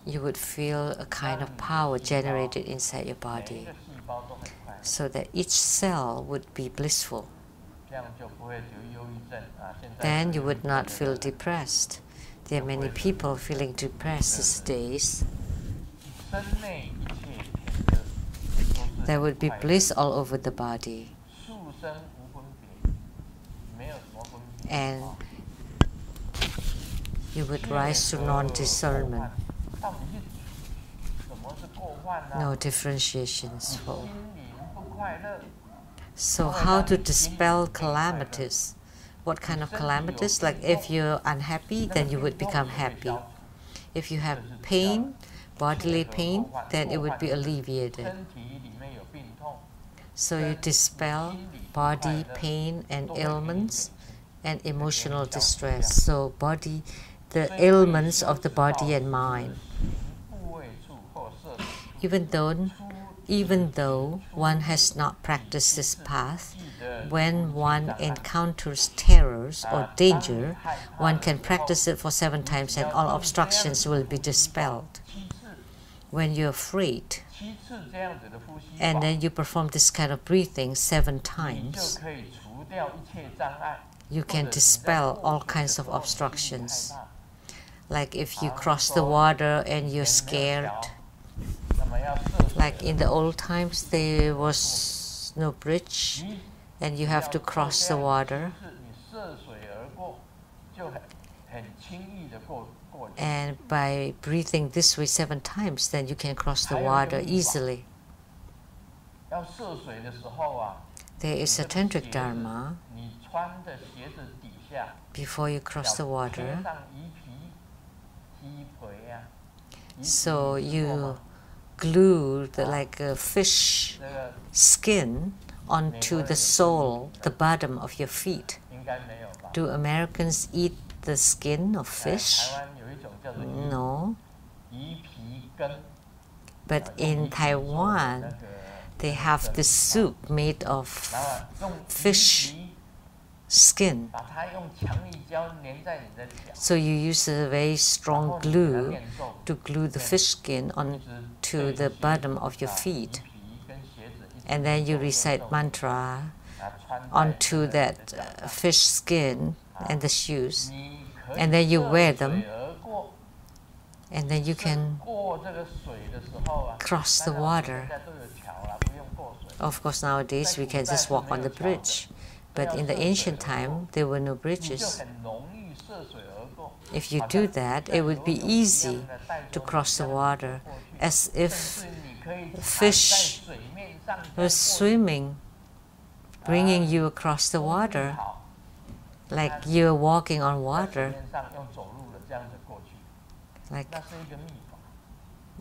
You would feel a kind of power generated inside your body, so that each cell would be blissful. Then you would not feel depressed. There are many people feeling depressed these days. There would be bliss all over the body. And you would rise to non-discernment. No differentiations. So how to dispel calamities? What kind of calamities? Like if you're unhappy, then you would become happy. If you have pain, bodily pain, then it would be alleviated. So you dispel body pain and ailments and emotional distress. So the ailments of the body and mind. Even though one has not practiced this path, when one encounters terrors or danger, one can practice it for 7 times and all obstructions will be dispelled. When you're afraid, and then you perform this kind of breathing 7 times, you can dispel all kinds of obstructions. Like if you cross the water and you're scared, like in the old times there was no bridge and you have to cross the water, and by breathing this way 7 times, then you can cross the water easily. There is a tantric dharma. Before you cross the water, so you glue like a fish skin onto the sole, the bottom of your feet. Do Americans eat the skin of fish? No. But in Taiwan, they have this soup made of fish skin. So you use a very strong glue to glue the fish skin onto the bottom of your feet. And then you recite mantra onto that fish skin and the shoes. And then you wear them. And then you can cross the water. Of course, nowadays we can just walk on the bridge. But in the ancient time, there were no bridges. If you do that, it would be easy to cross the water, as if fish were swimming, bringing you across the water, like you're walking on water. Like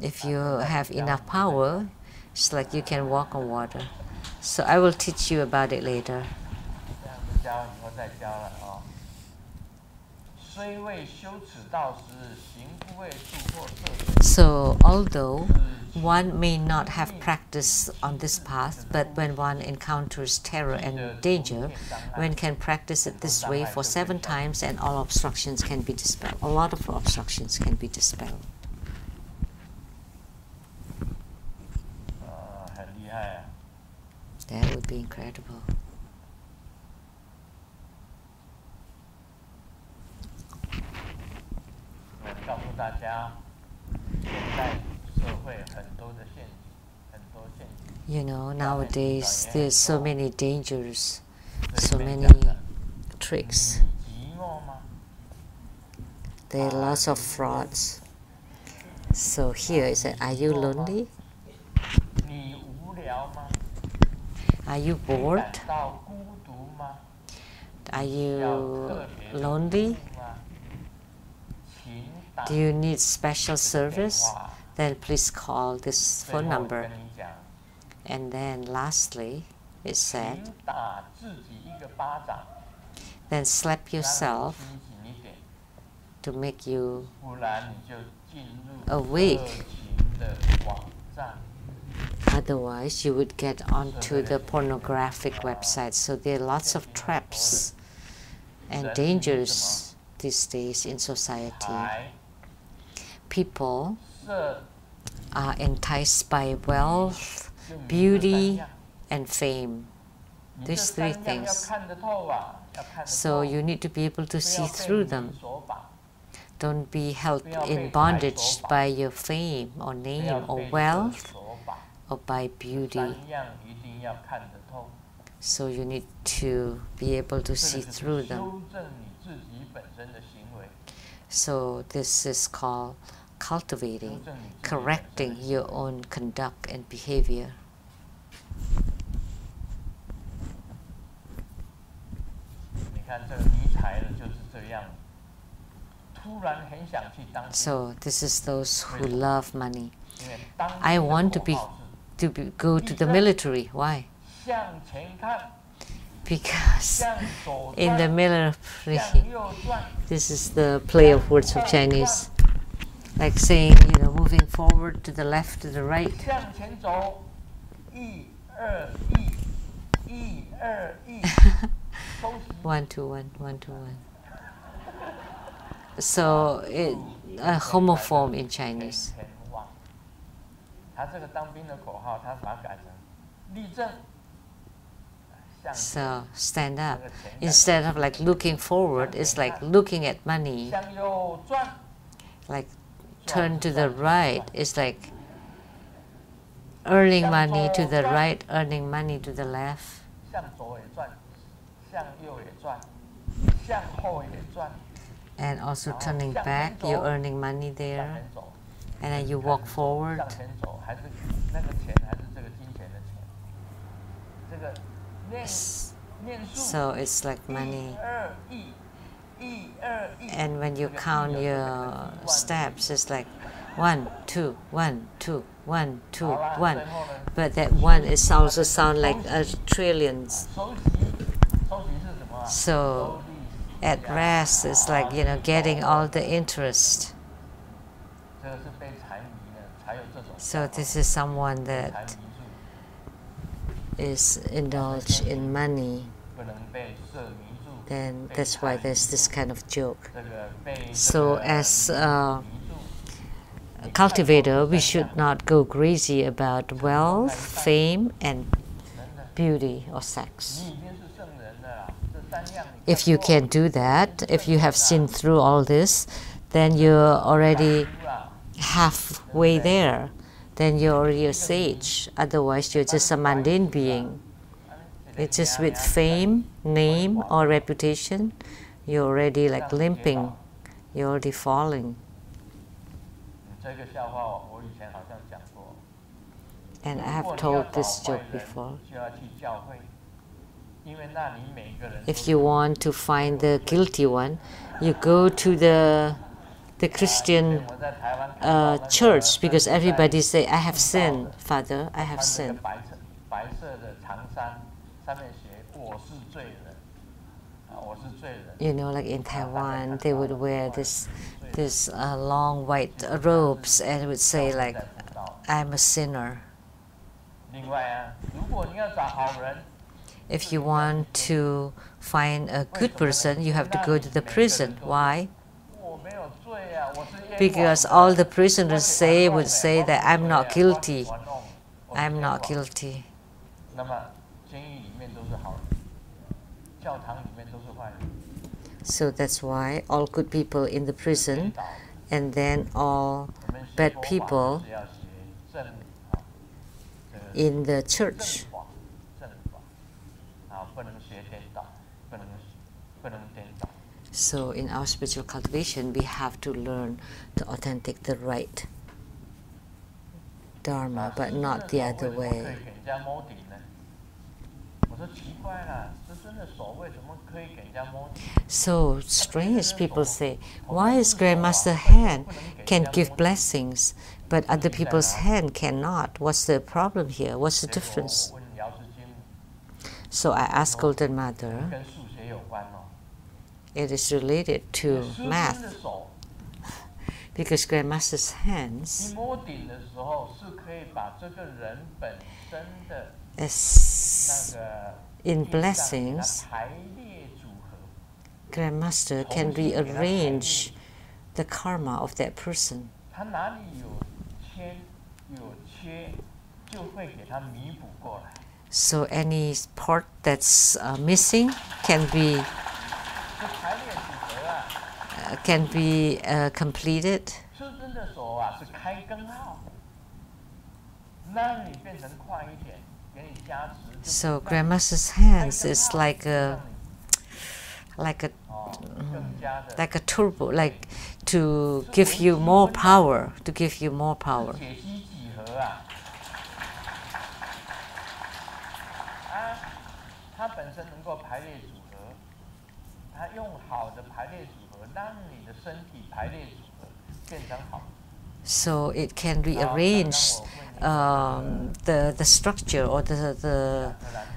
if you have enough power, it's like you can walk on water. So I will teach you about it later. So although one may not have practice on this path, but when one encounters terror and danger, one can practice it this way for 7 times and all obstructions can be dispelled. A lot of obstructions can be dispelled. That would be incredible. You know, nowadays there's so many dangers, so many tricks. There are lots of frauds. So here is it, are you lonely? Are you bored? Are you lonely? Do you need special service? Then please call this phone number. And then lastly, it said, then slap yourself to make you awake. Otherwise, you would get onto the pornographic website. So there are lots of traps and dangers these days in society. People are enticed by wealth, beauty, and fame. These three things. So you need to be able to see through them. Don't be held in bondage by your fame or name or wealth or by beauty. So you need to be able to see through them. So this is called cultivating, correcting your own conduct and behavior. So this is those who love money. I want to go to the military. Why? Because in the military, this is the play of words of Chinese, like saying, you know, moving forward to the left, to the right. 1 2 1 1 2 1. So it a homophone in Chinese. So stand up. Instead of like looking forward, it's like looking at money. Like turn to the right. It's like earning money to the right, earning money to the left. And also turning back, you're earning money there. And then you walk forward. So it's like money. And when you count your steps, it's like 1 2 1 2 1 2 1. But that 1 is also sound like a trillions. So at rest, it's like, you know, getting all the interest. So this is someone that is indulged in money. Then that's why there's this kind of joke. So as a cultivator, we should not go crazy about wealth, fame, and beauty or sex. If you can do that, if you have seen through all this, then you're already halfway there. Then you're already a sage. Otherwise, you're just a mundane being. It's just with fame, name, or reputation, you're already like limping. You're already falling. And I have told this joke before. If you want to find the guilty one, you go to the Christian church, because everybody say, I have sinned, Father, I have sinned. You know, like in Taiwan, they would wear this long white robes and it would say like, I'm a sinner. If you want to find a good person, you have to go to the prison. Why? Because all the prisoners would say that I'm not guilty. I'm not guilty. So that's why all good people in the prison, and then all bad people in the church. So in our spiritual cultivation, we have to learn the authentic, the right Dharma, but not the other way. So strange, people say, why is Grandmaster's hand can give blessings, but other people's hand cannot? What's the problem here? What's the difference? So I asked Golden Mother, it is related to math, because Grandmaster's hands, as in blessings, Grandmaster can rearrange the karma of that person. So any part that's missing can be completed. So Grandmaster's hands is like a turbo, like to give you more power, So it can rearrange the structure or the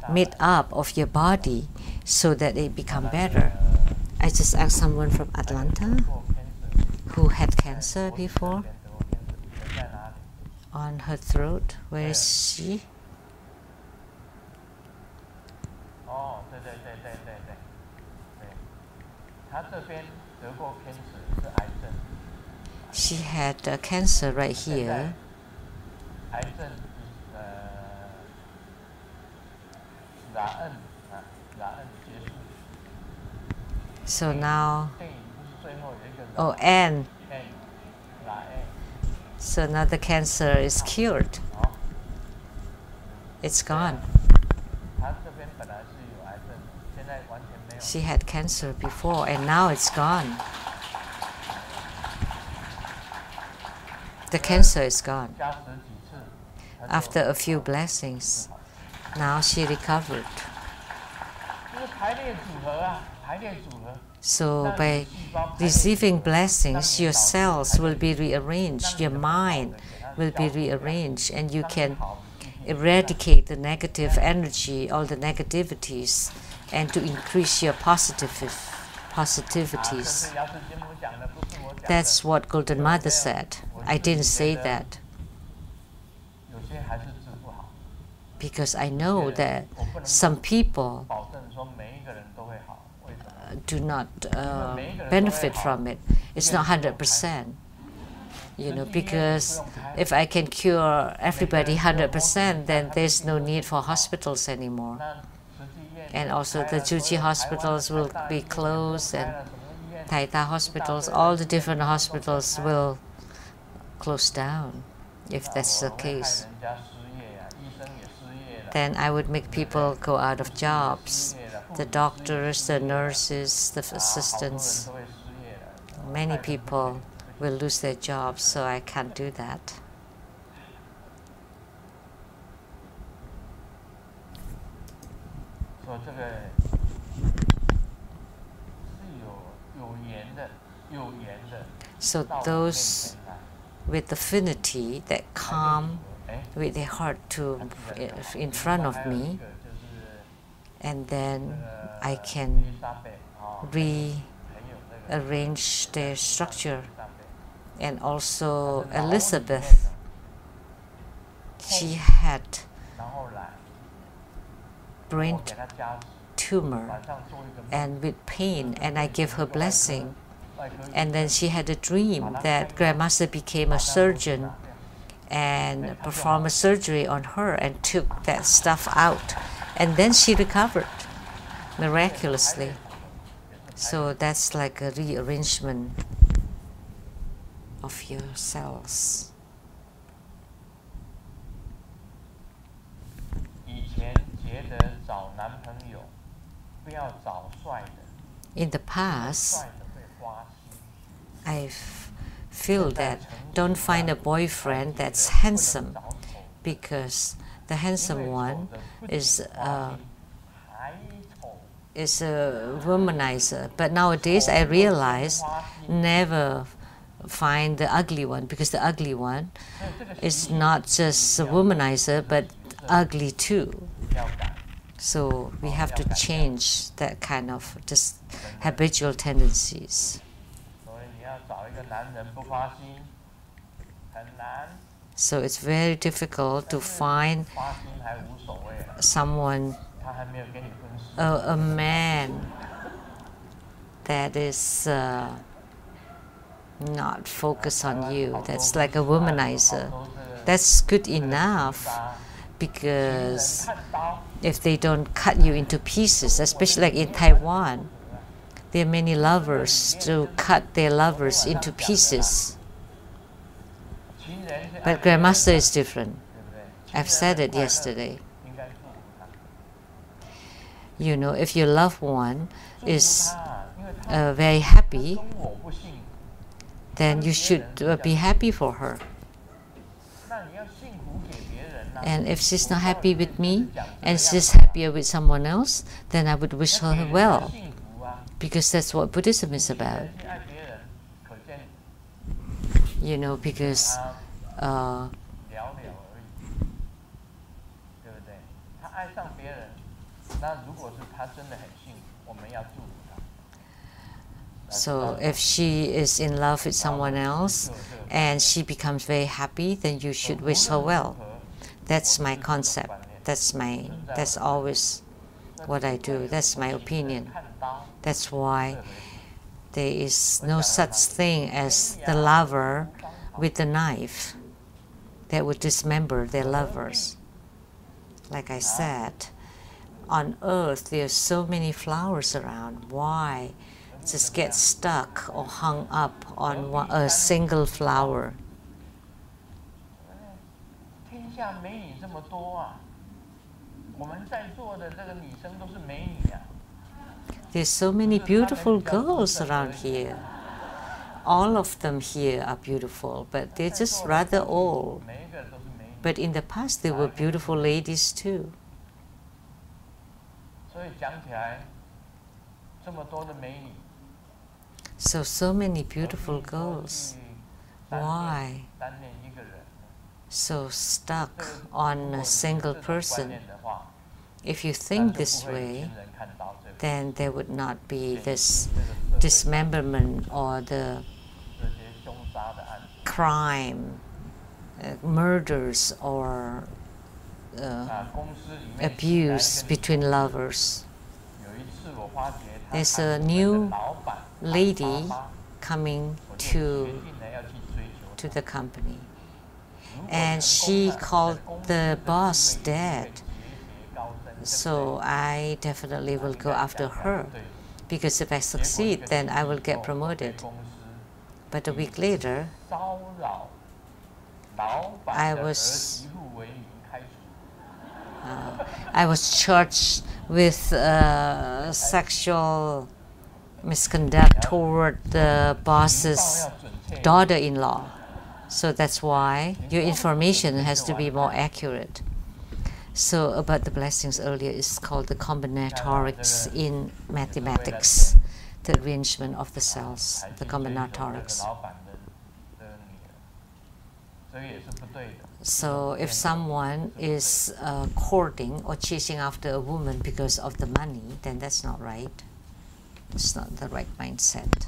made-up of your body so that it become better. I just asked someone from Atlanta who had cancer before on her throat. Where is she? She had cancer right here. So now, and so now the cancer is cured. It's gone. She had cancer before and now it's gone. The cancer is gone. After a few blessings, now she recovered. So by receiving blessings, your cells will be rearranged, your mind will be rearranged, and you can eradicate the negative energy, all the negativities, and to increase your positivities. That's what Golden Mother said. I didn't say that because I know that some people do not benefit from it. It's not 100%, because if I can cure everybody 100%, then there's no need for hospitals anymore. And also the Juji hospitals will be closed, and Taita hospitals, all the different hospitals will close down. If that's the case, then I would make people go out of jobs. The doctors, the nurses, the assistants, many people will lose their jobs, so I can't do that. So those with affinity that come with their heart to in front of me, and then I can rearrange their structure. And also Elizabeth, she had brain tumor and with pain, and I gave her blessing. And then she had a dream that Grandmaster became a surgeon and performed a surgery on her and took that stuff out. And then she recovered miraculously. So that's like a rearrangement of your cells. In the past, I feel that don't find a boyfriend that's handsome, because the handsome one is is a womanizer. But nowadays I realize never find the ugly one, because the ugly one is not just a womanizer but ugly too. So we have to change that kind of just habitual tendencies. So it's very difficult to find someone, a man that is not focused on you, that's like a womanizer. That's good enough, because if they don't cut you into pieces, especially like in Taiwan, there are many lovers to cut their lovers into pieces. But Grandmaster is different. I've said it yesterday. You know, if your loved one is very happy, then you should be happy for her. And if she's not happy with me and she's happier with someone else, then I would wish her well, because that's what Buddhism is about. You know, because so if she is in love with someone else and she becomes very happy, then you should wish her well. That's my concept. That's always what I do. That's my opinion. That's why there is no such thing as the lover with the knife that would dismember their lovers. Like I said, on earth there are so many flowers around. Why just get stuck or hung up on a single flower? There's so many beautiful girls around here. All of them here are beautiful, but they're just rather old. But in the past, there were beautiful ladies too. So many beautiful girls. Why so stuck on a single person? If you think this way, then there would not be this dismemberment or the crime, murders or abuse between lovers. There's a new lady coming to the company, and she called the boss Dad. So I definitely will go after her, because if I succeed, then I will get promoted. But a week later, I was charged with sexual misconduct toward the boss's daughter-in-law. So that's why your information has to be more accurate. So about the blessings earlier is called the combinatorics in mathematics, the arrangement of the cells, the combinatorics. So if someone is courting or chasing after a woman because of the money, then that's not right. It's not the right mindset.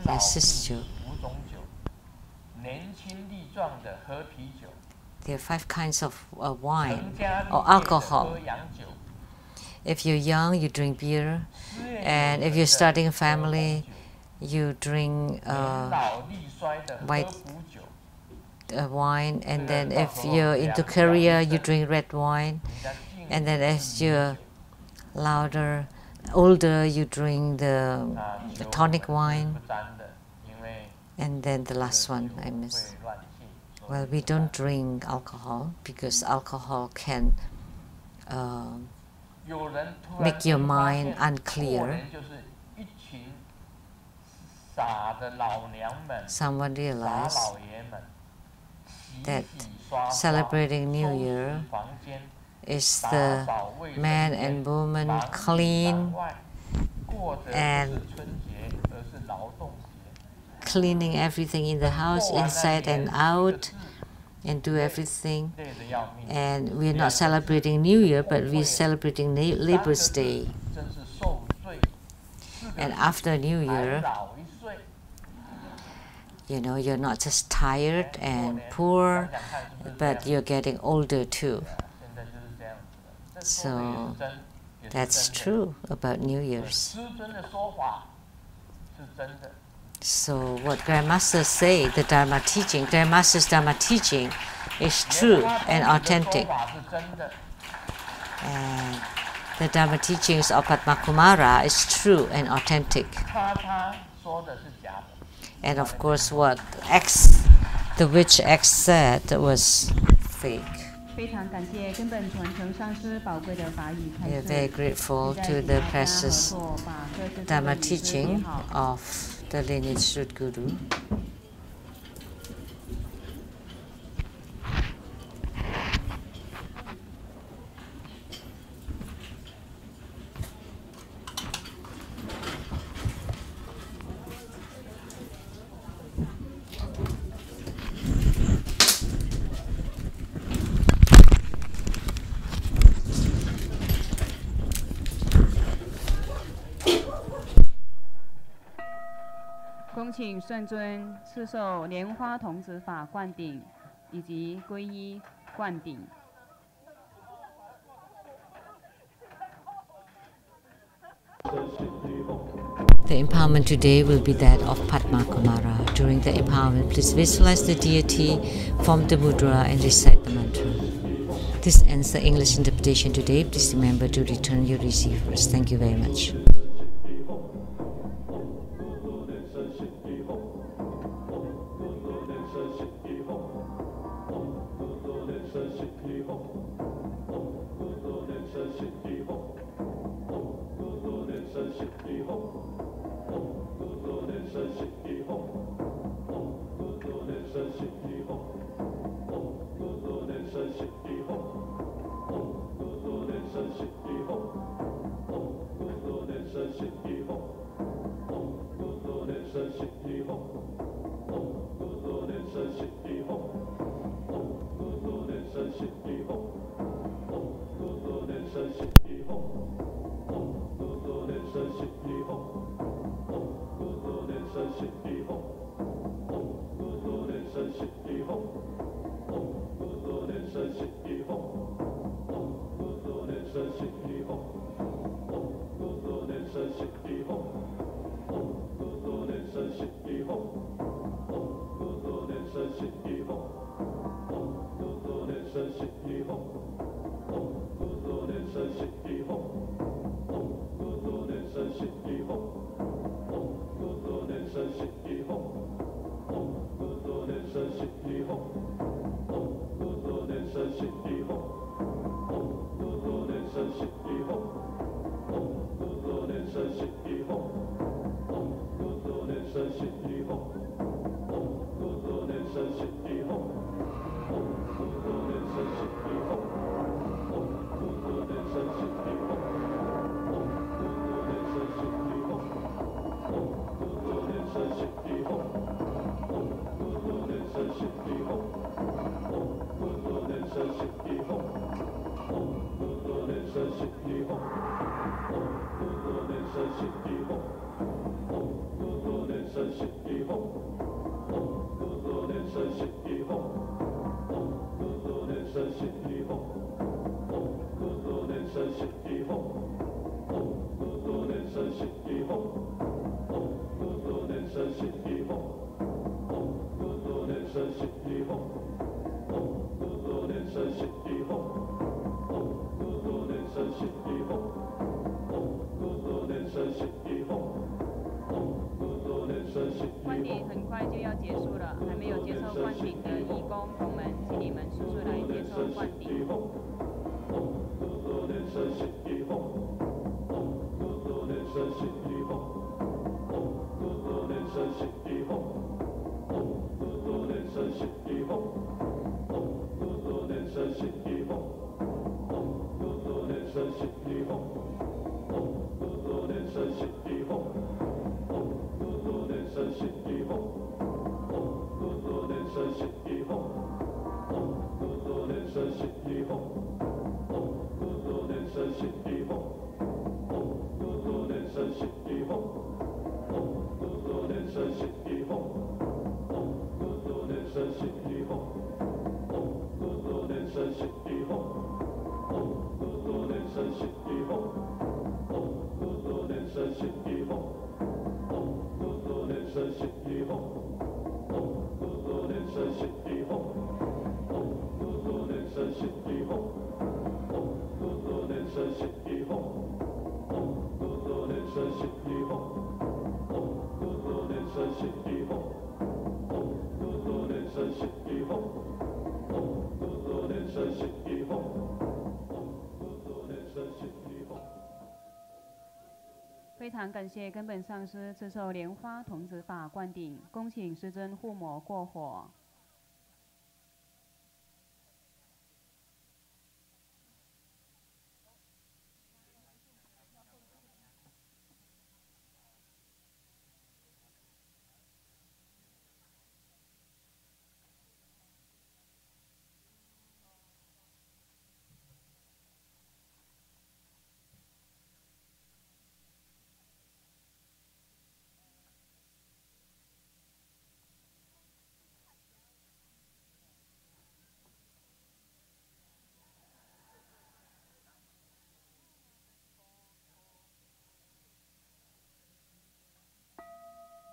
This is true. There are 5 kinds of wine or alcohol. If you're young, you drink beer, and if you're starting a family, you drink white wine, and then if you're into career, you drink red wine, and then as you're older, you drink the tonic wine, and then the last one I missed. Well, we don't drink alcohol because alcohol can make your mind unclear. Someone realized that celebrating New Year is the man and woman clean and cleaning everything in the house, inside and out, and do everything. And we're not celebrating New Year, but we're celebrating Labor's Day. And after New Year, you know, you're not just tired and poor, but you're getting older too. So that's true about New Year's. So what Grandmasters say, the Dharma teaching, Grandmaster's Dharma teaching is true and authentic. And the Dharma teachings of Padma Kumara is true and authentic. And of course what the witch X said was fake. We are very grateful to the precious Dharma teaching of the lineage root Guru. The empowerment today will be that of Padma Kumara. During the empowerment, please visualize the deity, form the mudra and recite the mantra. This ends the English interpretation today. Please remember to return your receivers. Thank you very much. 非常感谢根本上师赐受莲花童子法灌顶，恭请师尊护摩过火。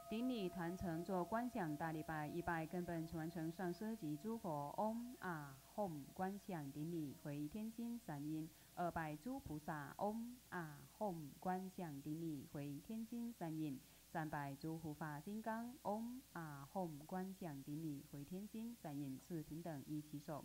顶礼坛城做观想大礼拜，一拜根本传承上师及诸佛嗡啊吽观想顶礼回天心三音，二拜诸菩萨嗡啊吽观想顶礼回天心三音，三拜诸护法金刚嗡啊吽观想顶礼回天心三音，四平等一起手。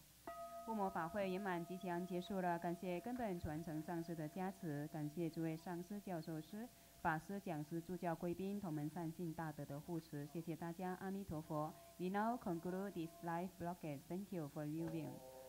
护摩法会圆满吉祥结束了，感谢根本传承上师的加持，感谢诸位上师、教授师、法师、讲师、助教贵宾、同门善信大德的护持，谢谢大家，阿弥陀佛。We now conclude this live broadcast. Thank you for viewing.